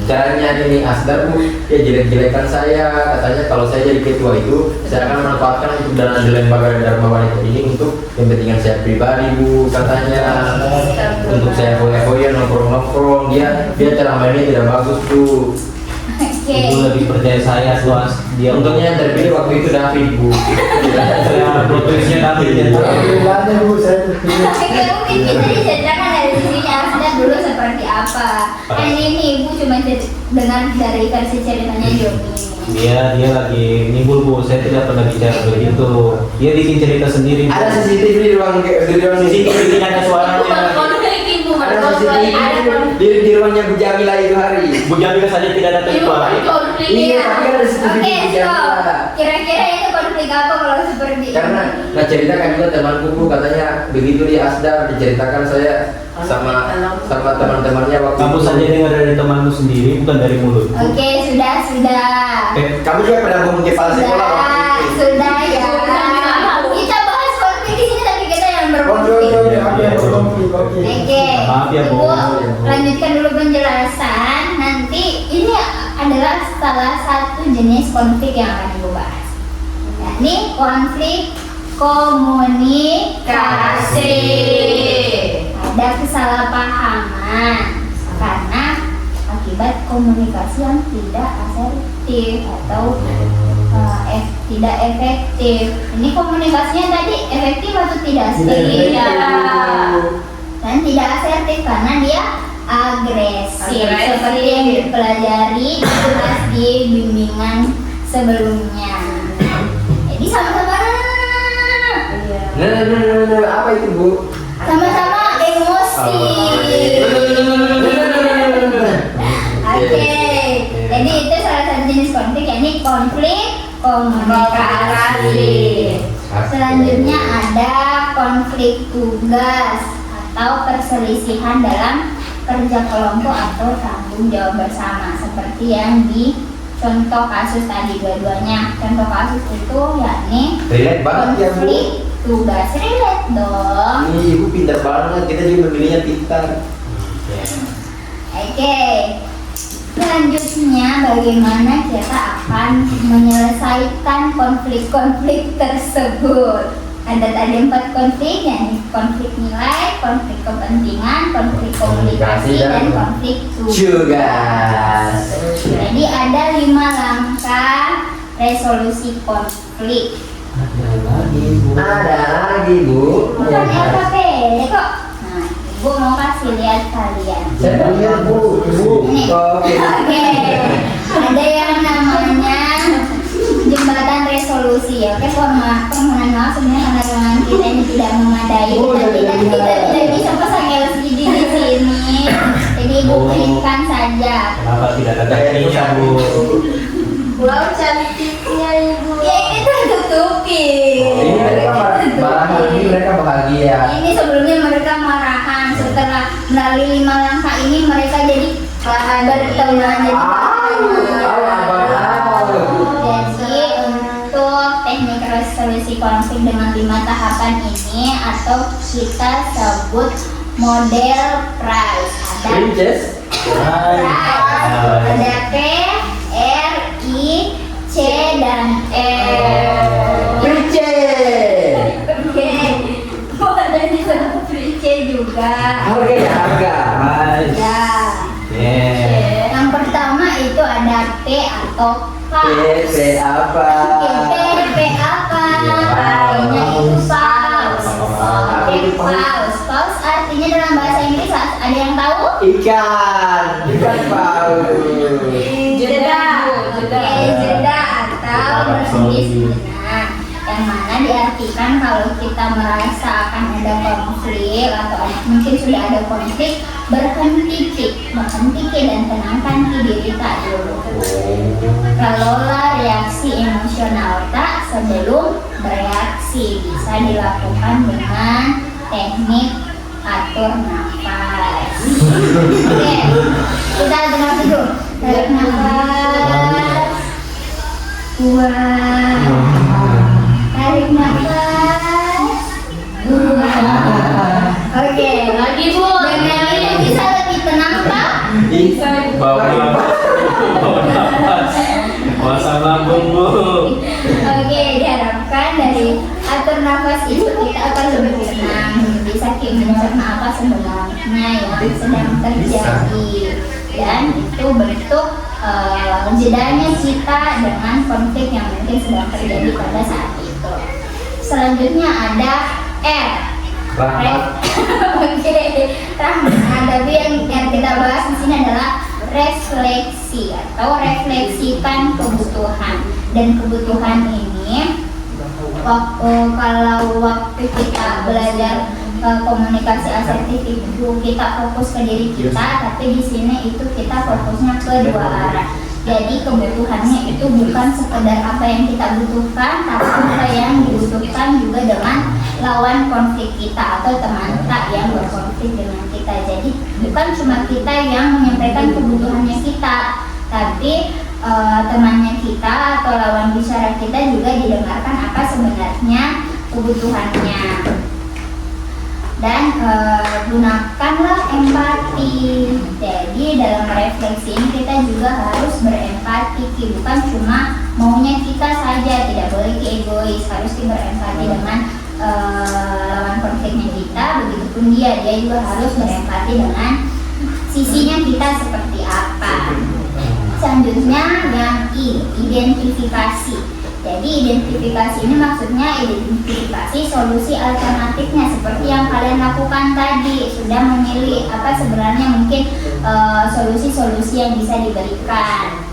Caranya ini Asdar Bu, ya jelek-jelekan saya, katanya kalau saya jadi ketua itu saya akan memanfaatkan untuk dana di lembaga Dharma Wanita ini untuk kepentingan saya pribadi Bu, katanya untuk saya foya-foya nongkrong-nongkrong. Dia cara mainnya tidak bagus Bu. Ibu lebih percaya saya tuh dia. Untungnya yang terpilih waktu itu David Bu. Saya proteksinya David ya. Alhamdulillah Bu, saya terpilih. Oke, mungkin bisa diceritakan dari sisinya Asdar dulu seperti apa. Kan ini Ibu cuma dengar dari versi ceritanya Joni. Dia lagi nimbul Bu, saya tidak pernah bicara begitu. Dia bikin cerita sendiri. Ada CCTV di ruang CCTV tidak ada suaranya. Ada CCTV di ruangnya Bu Jamila itu hari. Bu Jamila saja tidak ada suara. Iya, tapi ada CCTV Oke, Bu Jamila. kira-kira itu konflik apa kalau seperti ini? Karena ceritakan juga temanku Bu, katanya begitu di Asdar diceritakan saya sama teman-temannya waktu Kamu itu. saja dengar dari temanmu sendiri, bukan dari mulut. Oke, sudah. Kamu juga pernah ngomong kepala sekolah waktu itu. Sudah ya. Kita bahas konflik di sini tapi kita yang berkonflik. Oke, aku yang berkonflik. Oke. Oke, Maaf ya, Bu. Ibu lanjutkan dulu penjelasan. Nanti ini adalah salah satu jenis konflik yang akan Ibu bahas. Yakni konflik komunikasi. Ada kesalahpahaman karena akibat komunikasi yang tidak asertif atau tidak efektif. Ini komunikasinya tadi efektif atau tidak sih? Dan tidak asertif karena dia agresif. Seperti yang dipelajari di kelas di bimbingan sebelumnya. Jadi sama-sama Apa itu Bu? sama-sama emosi. Oke, jadi itu salah satu jenis konflik, yakni konflik komunikasi. Selanjutnya ada konflik tugas atau perselisihan dalam kerja kelompok atau tanggung jawab bersama. seperti yang di contoh kasus tadi dua-duanya. Contoh kasus itu yakni Relate banget ya, Bu. konflik tugas. Relate dong. Ini ibu pintar banget, kita juga memilihnya pintar. Oke. Selanjutnya bagaimana kita akan menyelesaikan konflik-konflik tersebut. Ada tadi 4 konflik, yakni konflik nilai, konflik kepentingan, konflik komunikasi, dan konflik tugas. Jadi ada 5 langkah resolusi konflik. Ada lagi, Bu. Bukan LKP kok. Nah, Ibu mau kasih lihat kalian. Saya lihat, Bu. Ini. Oke. Oke. Ada yang namanya jembatan resolusi ya. Oke, permohonan maaf sebenarnya karena ruangan kita ini tidak memadai. Kita tidak bisa pasang LCD di sini. Jadi Ibu klikkan saja. Kenapa tidak ada kakinya, Bu? Wow, cantiknya Ibu. Ya kita tutupi. Ini mereka marahan, ini mereka bahagia. Ini sebelumnya mereka marahan. Setelah melalui 5 langkah ini mereka jadi berteman jadi Jadi untuk teknik resolusi konflik dengan 5 tahapan ini atau kita sebut model PRICE. Ada Princess. ada P, R, I, C, dan R. Princess. Oke, ada disebut C juga. Harga ya, harga. Ya. Yang pertama itu ada P atau P. P apa? P apa? Artinya itu paus. Oke, paus. Paus artinya dalam bahasa Inggris ada yang tahu? Ikan paus. Jeda. Oke, jeda atau berhenti sejenak. Yang mana diartikan kalau kita merasa akan ada konflik atau mungkin sudah ada konflik, berhenti dan tenangkan diri kita dulu. Kelola reaksi emosional tak sebelum bereaksi, bisa dilakukan dengan teknik atur nafas. Oke, kita dengar dulu. Tarik nafas, buang. Tarik nafas, buang. Oke, Lagi, Bu. dengan itu bisa lebih tenang tak? Bawa nafas. Pasang lambung, Bu. Oke, diharapkan dari atur nafas itu kita akan lebih tenang, bisa mencerna apa sebenarnya yang sedang terjadi, dan itu bentuk jedanya kita dengan konflik yang mungkin sedang terjadi pada saat itu. Selanjutnya ada R. Oke, nah, tapi yang kita bahas di sini adalah refleksi atau refleksikan kebutuhan. Dan kebutuhan ini kalau waktu kita belajar komunikasi asertif itu kita fokus ke diri kita, tapi di sini itu kita fokusnya ke 2 arah. Jadi kebutuhannya itu bukan sekedar apa yang kita butuhkan, tapi apa yang dibutuhkan juga dengan lawan konflik kita atau teman kita yang berkonflik dengan kita. Jadi bukan cuma kita yang menyampaikan kebutuhannya kita, tapi temannya kita atau lawan bicara kita juga didengarkan apa sebenarnya kebutuhannya. Dan gunakanlah empati. Jadi dalam refleksi ini kita juga harus berempati, bukan cuma maunya kita saja, tidak boleh egois, harus berempati dengan lawan konfliknya kita, begitupun dia juga harus berempati dengan sisinya kita seperti apa. Selanjutnya yang I, identifikasi. Jadi identifikasi ini maksudnya identifikasi solusi alternatifnya, seperti yang kalian lakukan tadi, sudah memilih apa sebenarnya mungkin solusi-solusi yang bisa diberikan.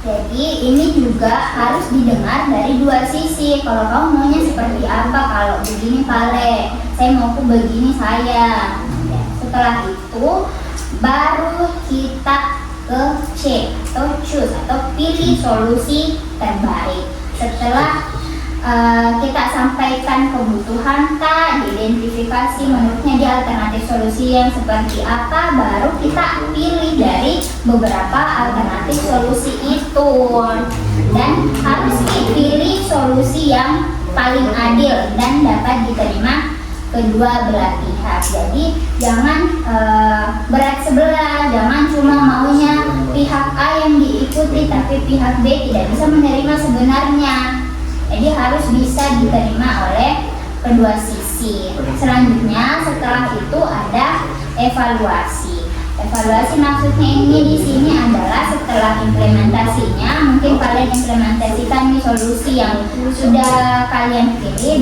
Jadi ini juga harus didengar dari 2 sisi. Kalau kamu maunya seperti apa, kalau begini Pale, saya mauku begini saya. Setelah itu baru kita ke C atau choose atau pilih solusi terbaik. Setelah kita sampaikan kebutuhan kah, diidentifikasi menurutnya dia alternatif solusi yang seperti apa, baru kita pilih dari beberapa alternatif solusi itu, dan harus dipilih solusi yang paling adil dan dapat diterima kedua belah pihak. Jadi jangan berat sebelah, jangan cuma maunya pihak A yang diikuti tapi pihak B tidak bisa menerima sebenarnya. Jadi harus bisa diterima oleh kedua sisi. Selanjutnya setelah itu ada evaluasi. Evaluasi maksudnya ini di sini adalah setelah implementasinya, mungkin kalian implementasikan nih solusi yang sudah kalian pilih,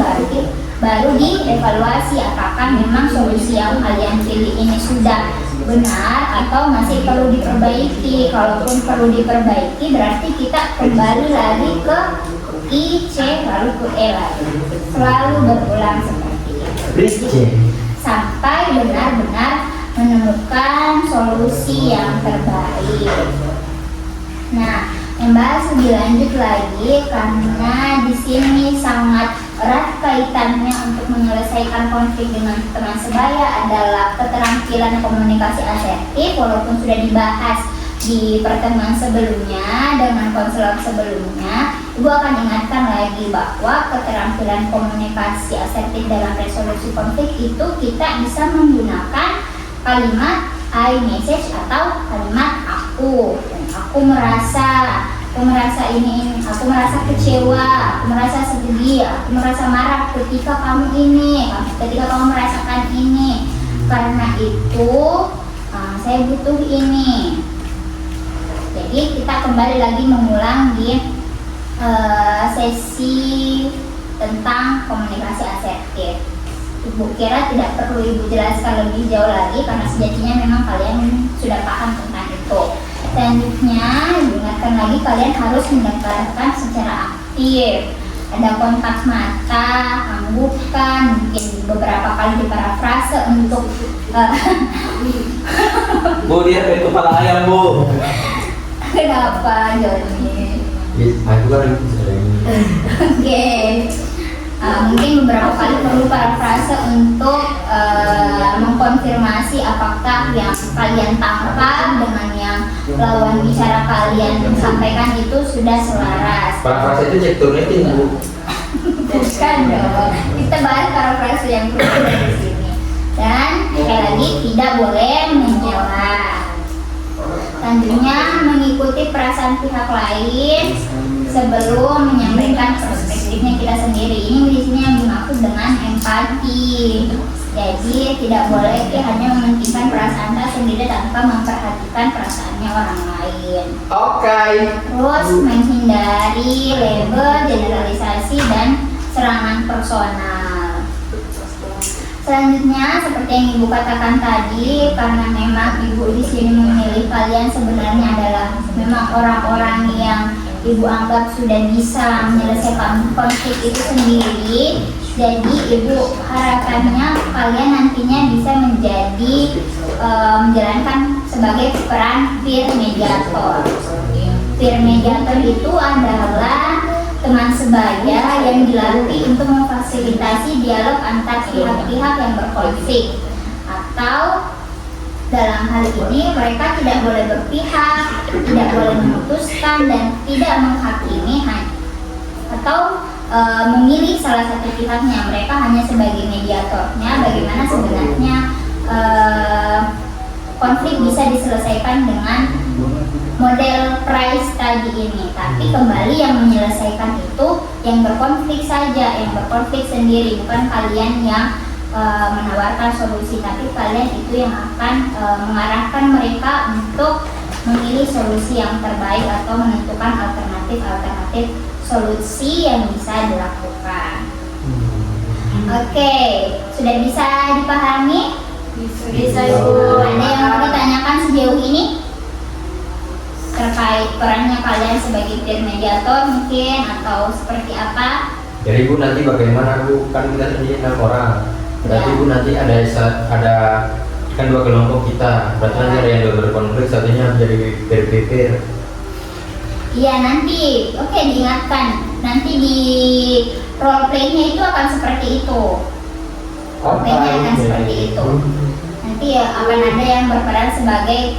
baru dievaluasi apakah memang solusi yang kalian pilih ini sudah benar atau masih perlu diperbaiki. Kalaupun perlu diperbaiki, berarti kita kembali lagi ke I, C, lalu ke E lagi. Selalu berulang seperti itu sampai benar-benar menemukan solusi yang terbaik. Nah, membahas lebih lanjut lagi karena di sini sangat erat kaitannya untuk menyelesaikan konflik dengan teman sebaya adalah keterampilan komunikasi asertif. Walaupun sudah dibahas di pertemuan sebelumnya dengan konselor sebelumnya, Ibu akan ingatkan lagi bahwa keterampilan komunikasi asertif dalam resolusi konflik itu kita bisa menggunakan kalimat I message atau kalimat aku. Aku merasa ini, aku merasa kecewa, aku merasa sedih, aku merasa marah ketika kamu merasakan ini. Karena itu saya butuh ini. Jadi kita kembali lagi mengulang di sesi tentang komunikasi asertif. Ibu kira tidak perlu Ibu jelaskan lebih jauh lagi karena sejatinya memang kalian sudah paham tentang itu. Selanjutnya, diingatkan lagi kalian harus mendekatkan secara aktif. Ada kontak mata, anggukan, mungkin beberapa kali diparafrase untuk Bu, dia kayak kepala ayam, Bu. Kenapa Joni? Aku kan Oke. Mungkin beberapa kali perlu parafrase untuk mengkonfirmasi apakah yang kalian tangkap dengan yang lawan bicara kalian sampaikan itu sudah selaras. parafrase itu cek turnetin, Bu. Bukan dong. Kita bahas parafrase yang perlu dari sini. Dan sekali lagi tidak boleh menyela. Selanjutnya mengikuti perasaan pihak lain sebelum menyampaikan perspektifnya kita sendiri. Ini di sini yang dimaksud dengan empati. Jadi tidak boleh hanya mementingkan perasaan kita sendiri tanpa memperhatikan perasaannya orang lain. Oke. Terus menghindari label, generalisasi dan serangan personal. Selanjutnya seperti yang Ibu katakan tadi, karena memang Ibu di sini memilih kalian sebenarnya adalah memang orang-orang yang Ibu anggap sudah bisa menyelesaikan konflik itu sendiri. Jadi Ibu harapannya kalian nantinya bisa menjalankan sebagai peran peer mediator. Peer mediator itu adalah teman sebaya yang dilatih untuk memfasilitasi dialog antar pihak-pihak yang berkonflik, atau dalam hal ini mereka tidak boleh berpihak, tidak boleh memutuskan dan tidak menghakimi atau memilih salah satu pihaknya. Mereka hanya sebagai mediatornya bagaimana sebenarnya konflik bisa diselesaikan dengan model price tadi ini. Tapi kembali yang menyelesaikan itu yang berkonflik saja, yang berkonflik sendiri, bukan kalian yang menawarkan solusi, tapi kalian itu yang akan mengarahkan mereka untuk memilih solusi yang terbaik atau menentukan alternatif solusi yang bisa dilakukan. Oke, sudah bisa dipahami? Bisa Ibu. Ada yang mau ditanyakan sejauh ini terkait perannya kalian sebagai peer mediator mungkin, atau seperti apa? Jadi Bu, nanti bagaimana Bu? Kan kita sendiri 6 orang. Berarti Bu nanti ada kan 2 kelompok kita. Berarti nanti ada yang berkonflik, satunya menjadi peer. Iya nanti, oke diingatkan nanti di role play-nya itu akan seperti itu. Role play-nya akan seperti itu. Nanti ya akan ada yang berperan sebagai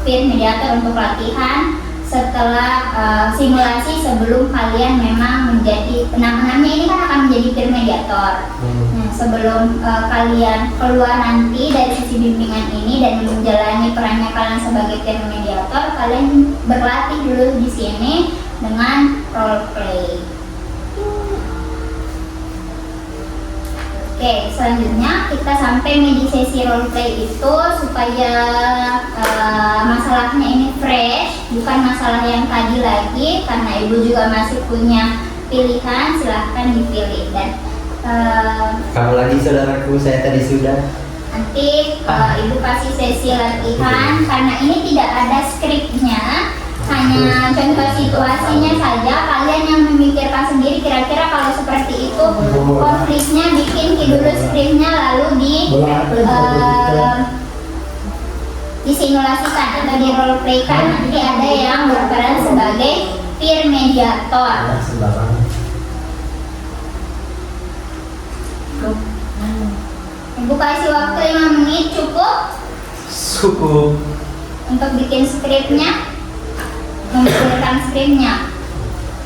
peer mediator untuk latihan setelah simulasi sebelum kalian memang menjadi namanya ini kan akan menjadi peer mediator. Nah, sebelum kalian keluar nanti dari sisi bimbingan ini dan menjalani perannya kalian sebagai peer mediator, kalian berlatih dulu di sini dengan role play. Oke, selanjutnya kita sampai di sesi role play itu supaya masalahnya ini fresh, bukan masalah yang tadi lagi, karena ibu juga masih punya pilihan, silahkan dipilih. Dan Kamu lagi saudaraku, saya tadi sudah. nanti ibu kasih sesi latihan, karena ini tidak ada skripnya, hanya contoh situasinya saja. Kalian yang memikirkan sendiri kira-kira kalau seperti itu konfliknya, bikin dulu skripnya lalu disimulasikan atau di role playkan. Nanti ada yang berperan sebagai peer mediator. Ibu kasih waktu 5 menit cukup Cukup. untuk bikin skripnya, membuatkan skripnya.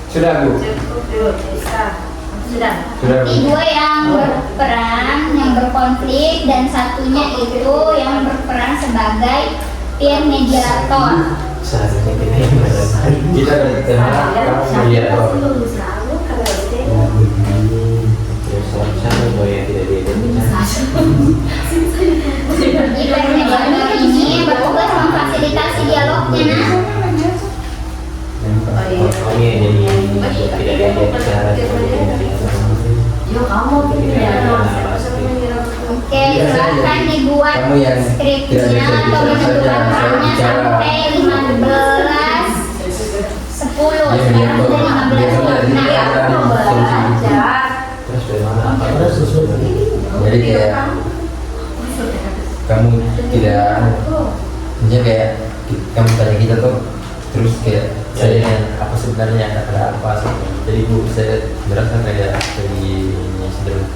Sudah Bu. Cukup bisa. Sudah. Nanti dua yang berperan, yang berkonflik, dan satunya itu yang berperan sebagai peer mediator. Seharusnya kita yang benar. Kita dari tengah, kamu mediator. Sama gue yang tidak diidentifikasi. Jadi peer mediator ini bertugas memfasilitasi dialognya, nah. Oh ini yang jadi tidak diidentifikasi. Yo kamu Oke, silahkan dibuat Kamu yang skripnya tidak bisa atau menentukan saja, perannya bicara. sampai 15 10. Iya, Sekarang iya, sudah 15 iya, warna. Terus dari mana apa? Jadi kayak kamu tidak, maksudnya kayak kamu tanya kita tuh, terus kayak saya apa sebenarnya ada apa sih? Jadi Bu, saya merasa kayak dari sederhana.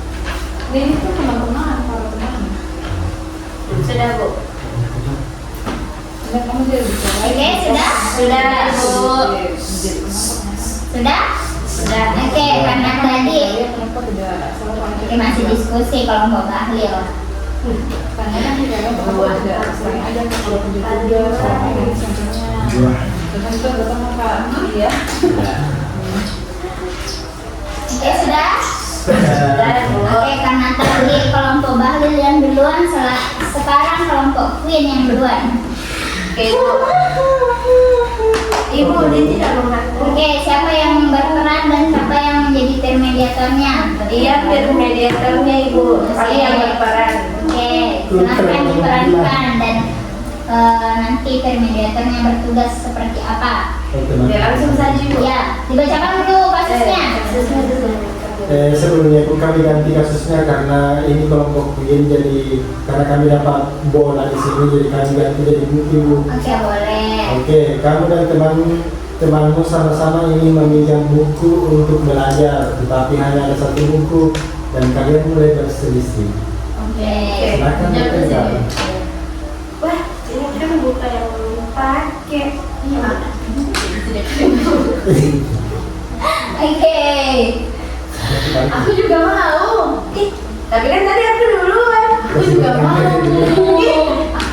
Ini tuh teman-teman, para teman. Sudah Bu. Dan kamu jadi bicara. Oke, sudah? Sudah Bu. Sudah? Sudah. Oke, karena tadi Kenapa tidak selalu Oke, masih diskusi kalau mau bahlil. Karena kan tidak ada selain aja kalau begitu juga sama ini contohnya. Dengan itu datang Kak ya. Oke, sudah? Sudah Bu. Oke, karena tadi kelompok bahlil yang duluan, sekarang kelompok queen yang duluan. Oke Bu. Ibu dia tidak mengaku. Oke, siapa yang berperan dan siapa yang menjadi peer mediatornya? Iya, peer mediatornya Ibu. Kami yang berperan. Oke, silahkan diperankan dan nanti peer mediatornya bertugas seperti apa? Oke, langsung saja Ibu. Ya, dibacakan dulu kasusnya. Kasusnya dulu. Sebelumnya pun kami ganti kasusnya karena ini kelompok Queen, jadi karena kami dapat bola di sini jadi kami ganti jadi buku. Oke, boleh. Oke, kamu dan temanmu sama-sama ingin meminjam buku untuk belajar, tetapi hanya ada satu buku dan kalian mulai berselisih. Oke. Silakan dipegang. Wah, ini kan buka yang belum pakai. Oke. Aku juga mau. Tapi kan tadi aku duluan. Aku juga mau.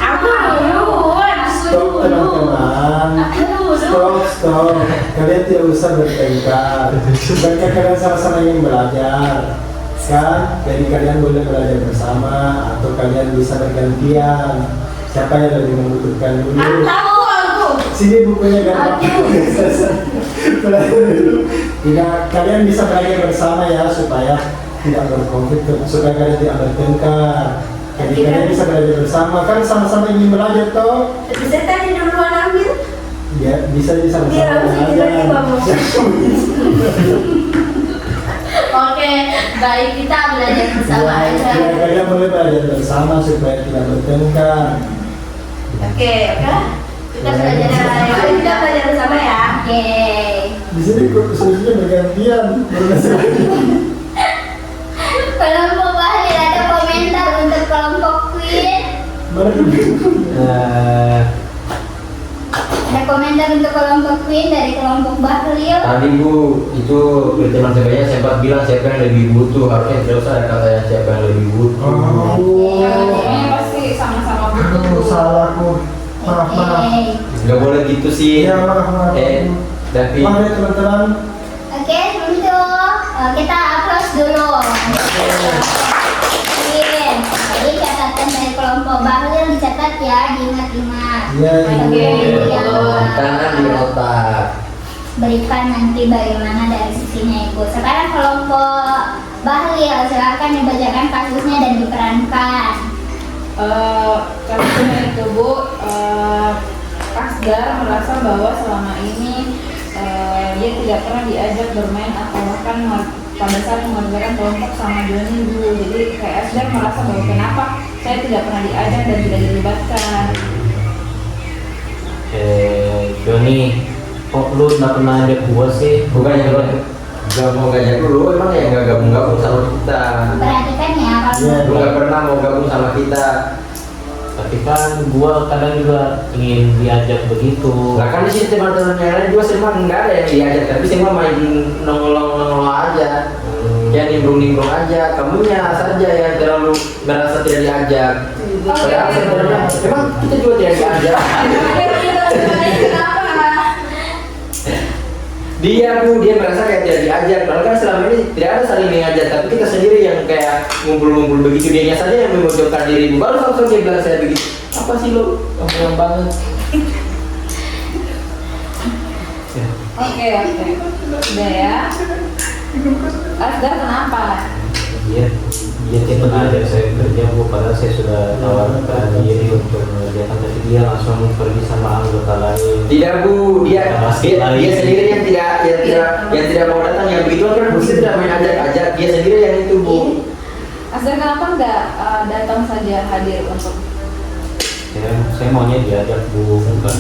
Aku duluan. Stop teman-teman. Stop. Kalian tidak usah bertengkar. Sebaiknya kalian sama-sama ingin belajar. Kan? Jadi kalian boleh belajar bersama atau kalian bisa bergantian. Siapa yang lebih membutuhkan dulu? Aku. Sini bukunya gampang. Belajar dulu. Tidak, kalian bisa belajar bersama ya supaya tidak berkonflik, supaya kalian tidak bertengkar. Jadi kalian bisa belajar bersama, kan sama-sama ingin belajar toh. Tapi saya tadi duluan ambil. Ya, bisa sama-sama Iya, harus belajar. Oke, baik kita belajar bersama aja. Ya, kalian boleh belajar bersama supaya tidak bertengkar. Oke. Kita belajar bersama ya. Oke. Di sini solusinya bergantian. Kelompok Bahlil ada komentar untuk kelompok Queen. Mana tuh? Ada komentar untuk kelompok Queen dari kelompok Bahlil. Tadi Bu, itu teman sebaya sempat bilang siapa yang lebih butuh, harusnya tidak usah ada kata yang siapa yang lebih butuh. Ini pasti sama-sama butuh. Salahku. Maaf. Nggak boleh gitu sih. Ya maaf. Tapi Maaf ya teman-teman. Oke, sebelum itu kita applause dulu. Queen. Jadi catatan dari kelompok Bahlil dicatat ya, diingat-ingat. Iya, iya. tangan di otak. Berikan nanti bagaimana dari sisinya Ibu. Sekarang kelompok Bahlil, silakan dibacakan kasusnya dan diperankan. Kasusnya itu Bu, Asgar merasa bahwa selama ini dia tidak pernah diajak bermain atau bahkan pada saat mengerjakan kelompok sama Joni Bu. Jadi kayak Asgar merasa bahwa kenapa saya tidak pernah diajak dan tidak dilibatkan. Joni, kok lu nggak pernah ajak gua sih? Bukannya lu gak mau ngajak dulu, emang ya gak gabung-gabung sama kita. Perhatikan ya Iya. Lu gak pernah mau gabung sama kita. Tapi kan gua kadang juga ingin diajak begitu. Lah kan di sini teman-teman yang lain juga semua nggak ada yang diajak, tapi semua main nongol-nongol aja, ya nimbrung-nimbrung aja. Kamunya saja yang terlalu merasa tidak diajak. Padahal sebenarnya memang kita juga tidak diajak. Dia merasa kayak tidak diajak, padahal kan selama ini tidak ada saling mengajak, tapi kita sendiri yang kayak ngumpul-ngumpul begitu, dianya saja yang memojokkan diri. Baru langsung dia bilang saya begitu, apa sih lo, kamu banget. Oke, udah ya. Asgar kenapa? Dia tidak pernah ajak saya kerja, Bu. Padahal saya sudah tawarkan diri untuk mengerjakan, tapi dia langsung pergi sama anggota lain. Tidak Bu, dia sendiri yang tidak mau datang, yang begitu kan mesti tidak main ajak-ajak, dia sendiri yang itu Bu. Asgar kenapa nggak datang saja hadir untuk? Saya maunya diajak, Bu. Bukan.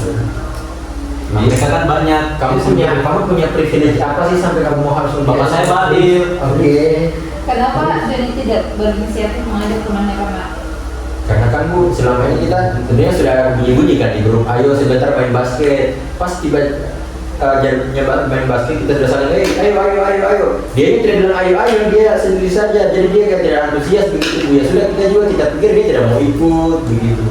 Mereka kan banyak. Kamu punya privilege apa sih sampai kamu mau harus Bapak saya Bahlil. Oke. Kenapa Joni tidak berinisiatif mengajak temannya Karena kan Bu, selama ini kita sebenarnya sudah bunyi-bunyi kan di grup, ayo sebentar main basket. Pas tiba nyoba main basket kita sudah saling, ayo. Dia ini tidak bilang ayo, dia sendiri saja. Jadi dia kayak tidak antusias begitu Bu. Ya sudah kita pikir dia tidak mau ikut begitu.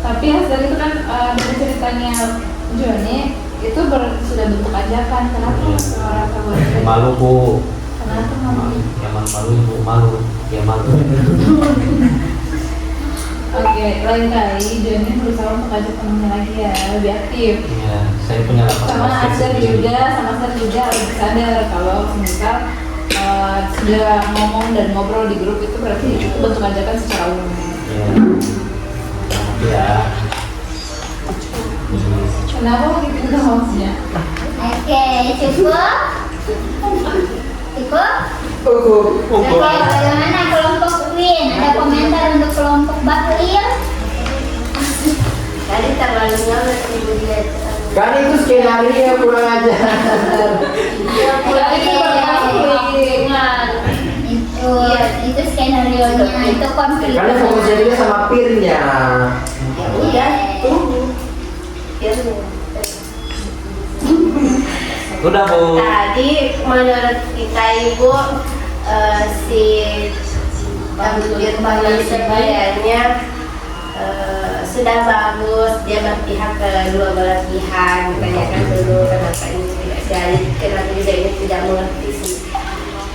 Tapi Asgar itu kan dari ceritanya Joni itu sudah bentuk ajakan. Kenapa merasa bahwa Malu, Bu. kenapa kamu? Ya malu, Ibu. Malu. Ya malu. Oke, lain kali Joni berusaha untuk ajak temennya lagi ya, lebih aktif. Ya, saya punya lapangan Sama basket Asgar sendiri. juga harus sadar kalau misal sudah ngomong dan ngobrol di grup itu berarti itu bentuk ajakan secara umum. Ya. Kenapa begitu maksudnya? Oke, cukup. Cukup. Oke, bagaimana kelompok Queen? Ada komentar untuk kelompok Bahlil? Tadi terlalu nyaman Ibu dia. Kan itu skenario kurang ajar. Itu skenario-nya, itu konflik. Karena fokusnya dia sama peer-nya. Ya udah, tunggu. Ya Udah, Bu. Tadi menurut kita Ibu si Bahlil sebenarnya sudah bagus, dia berpihak ke dua belah pihak. Tanyakan dulu kenapa ini tidak jadi, kenapa juga ini tidak mengerti sih.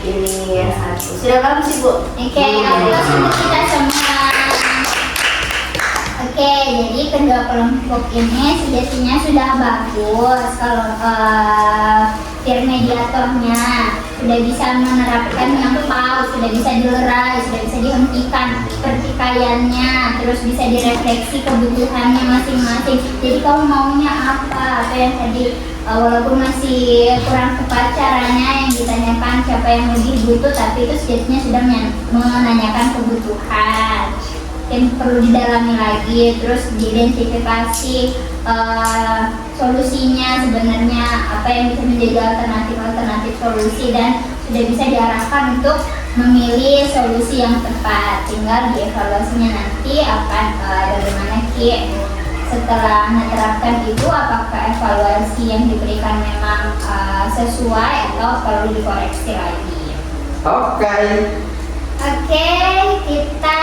Ini yang satu sudah bagus Ibu. Oke, aplaus untuk kita semua. Oke, jadi kedua kelompok ini sejatinya sudah bagus. Kalau peer mediatornya sudah bisa menerapkan yang PAUS, sudah bisa dilerai, sudah bisa dihentikan pertikaiannya, terus bisa direfleksi kebutuhannya masing-masing. Jadi kamu maunya apa yang tadi walaupun masih kurang tepat caranya yang ditanyakan siapa yang lebih butuh, tapi itu sejatinya sudah menanyakan kebutuhan. Yang perlu didalami lagi, terus diidentifikasi solusinya sebenarnya apa yang bisa menjadi alternatif solusi, dan sudah bisa diarahkan untuk memilih solusi yang tepat. Tinggal dievaluasinya nanti akan bagaimana Ki setelah menerapkan itu, apakah evaluasi yang diberikan memang sesuai atau perlu dikoreksi lagi. Oke. Oke, kita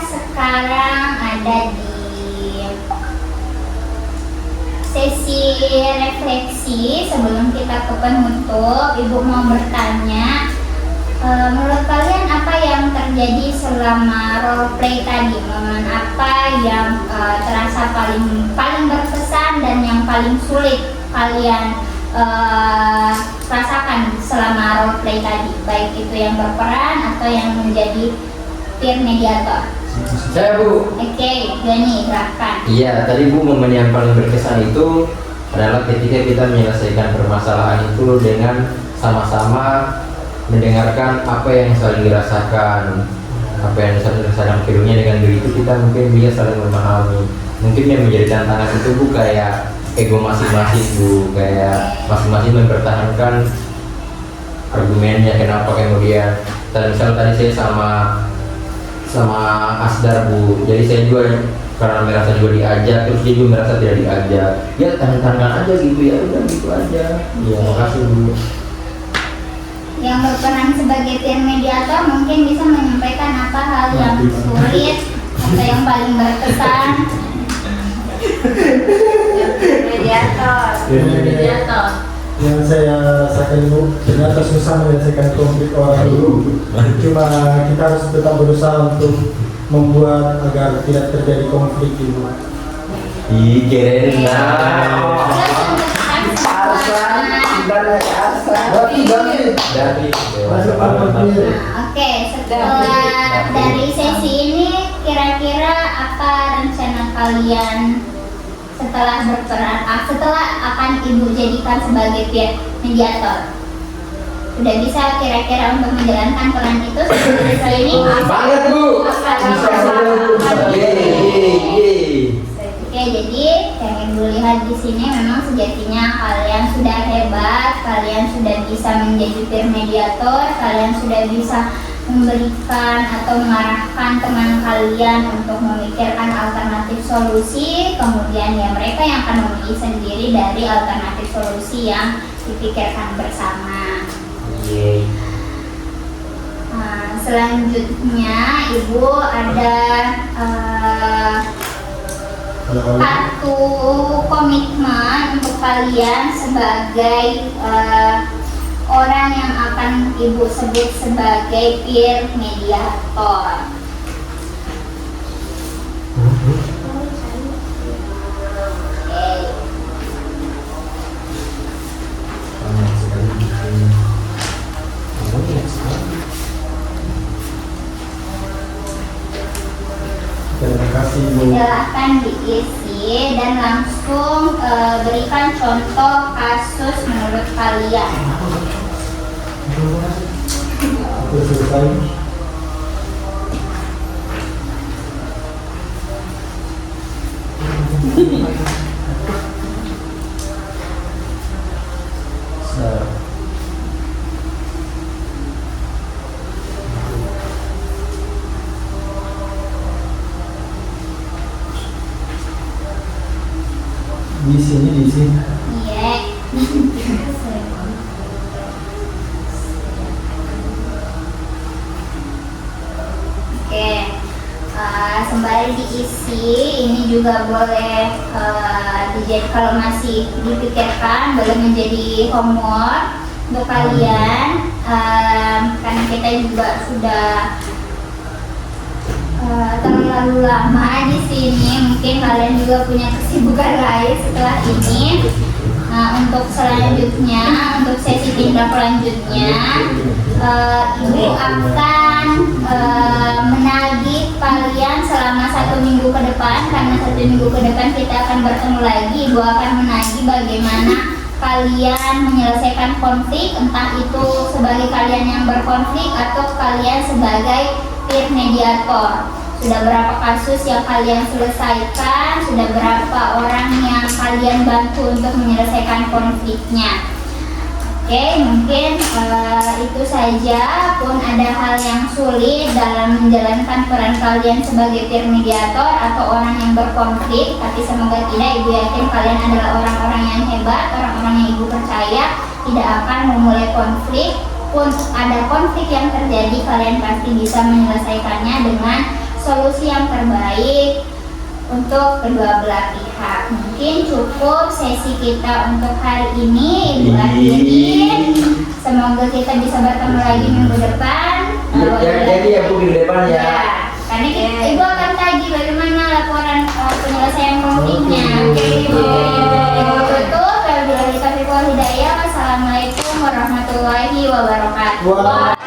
sekarang ada di sesi refleksi. Sebelum kita ke penutup, Ibu mau bertanya, menurut kalian apa yang terjadi selama role play tadi? Momen apa yang terasa paling berkesan dan yang paling sulit kalian rasakan selama role play tadi, baik itu yang berperan atau yang menjadi peer mediator? Saya Bu. Oke, Joni, silakan. Iya, tadi Bu, momen yang paling berkesan itu adalah ketika kita menyelesaikan permasalahan itu dengan sama-sama mendengarkan apa yang saling dirasakan, apa yang saling dirasakan filmnya. Dengan begitu kita mungkin bisa saling memahami. Mungkin yang menjadi tantangan itu Bu kayak ego masing-masing Bu, kayak masing-masing mempertahankan argumennya kenapa kemudian. Dan misal tadi saya sama Asdar Bu, jadi saya juga karena merasa juga diajak, terus dia juga merasa tidak diajak, ya tahan-tahan aja gitu, ya udah gitu aja. Ya makasih Bu. Yang berperan sebagai peer mediator mungkin bisa menyampaikan apa hal yang sulit atau yang paling berkesan. Mediator. Yang saya rasakan Bu, ternyata susah menyelesaikan konflik orang dulu. Cuma kita harus tetap berusaha untuk membuat agar tidak terjadi konflik Ibu. Ih, keren nah. Dari Oke, setelah dari sesi ini kira-kira apa rencana kalian setelah berperan, setelah akan Ibu jadikan sebagai peer mediator? Sudah bisa kira-kira untuk menjalankan peran itu seperti kali ini? banget Bu. Oke, jadi yang Ibu lihat di sini memang sejatinya kalian sudah hebat, kalian sudah bisa menjadi peer mediator, kalian sudah bisa memberikan atau mengarahkan teman kalian untuk memikirkan alternatif solusi, kemudian ya mereka yang akan memilih sendiri dari alternatif solusi yang dipikirkan bersama. Nah, selanjutnya Ibu ada satu komitmen untuk kalian sebagai orang yang akan Ibu sebut sebagai peer mediator. Terima kasih Bu. Silahkan diisi dan langsung berikan contoh kasus menurut kalian. Itu selesai. Di sini. Iya. Oke, sembari diisi, ini juga boleh kalau masih dipikirkan, boleh menjadi homework untuk kalian, karena kita juga sudah terlalu lama di sini. Mungkin kalian juga punya kesibukan lain setelah ini. Nah, untuk selanjutnya, untuk sesi tindak lanjutnya, Ibu akan menagih kalian selama 1 minggu ke depan. Karena 1 minggu ke depan kita akan bertemu lagi. Ibu akan menagih bagaimana kalian menyelesaikan konflik, entah itu sebagai kalian yang berkonflik atau kalian sebagai peer mediator, Sudah berapa kasus yang kalian selesaikan? Sudah berapa orang yang kalian bantu untuk menyelesaikan konfliknya? Oke, mungkin itu saja. Pun ada hal yang sulit dalam menjalankan peran kalian sebagai peer mediator atau orang yang berkonflik, tapi semoga tidak. Ibu yakin kalian adalah orang-orang yang hebat, orang-orang yang ibu percaya tidak akan memulai konflik. Pun ada konflik yang terjadi, kalian pasti bisa menyelesaikannya dengan solusi yang terbaik untuk kedua belah pihak. Mungkin cukup sesi kita untuk hari ini. Ibu akhirin. Semoga kita bisa bertemu lagi minggu depan. Jadi ya Bu minggu depan ya. Karena ibu akan kaji bagaimana laporan penyelesaian konfliknya. Oke, ibu. Ibu tutup. Wabillahi taufiq wal hidayah. Wassalamualaikum warahmatullahi wabarakatuh.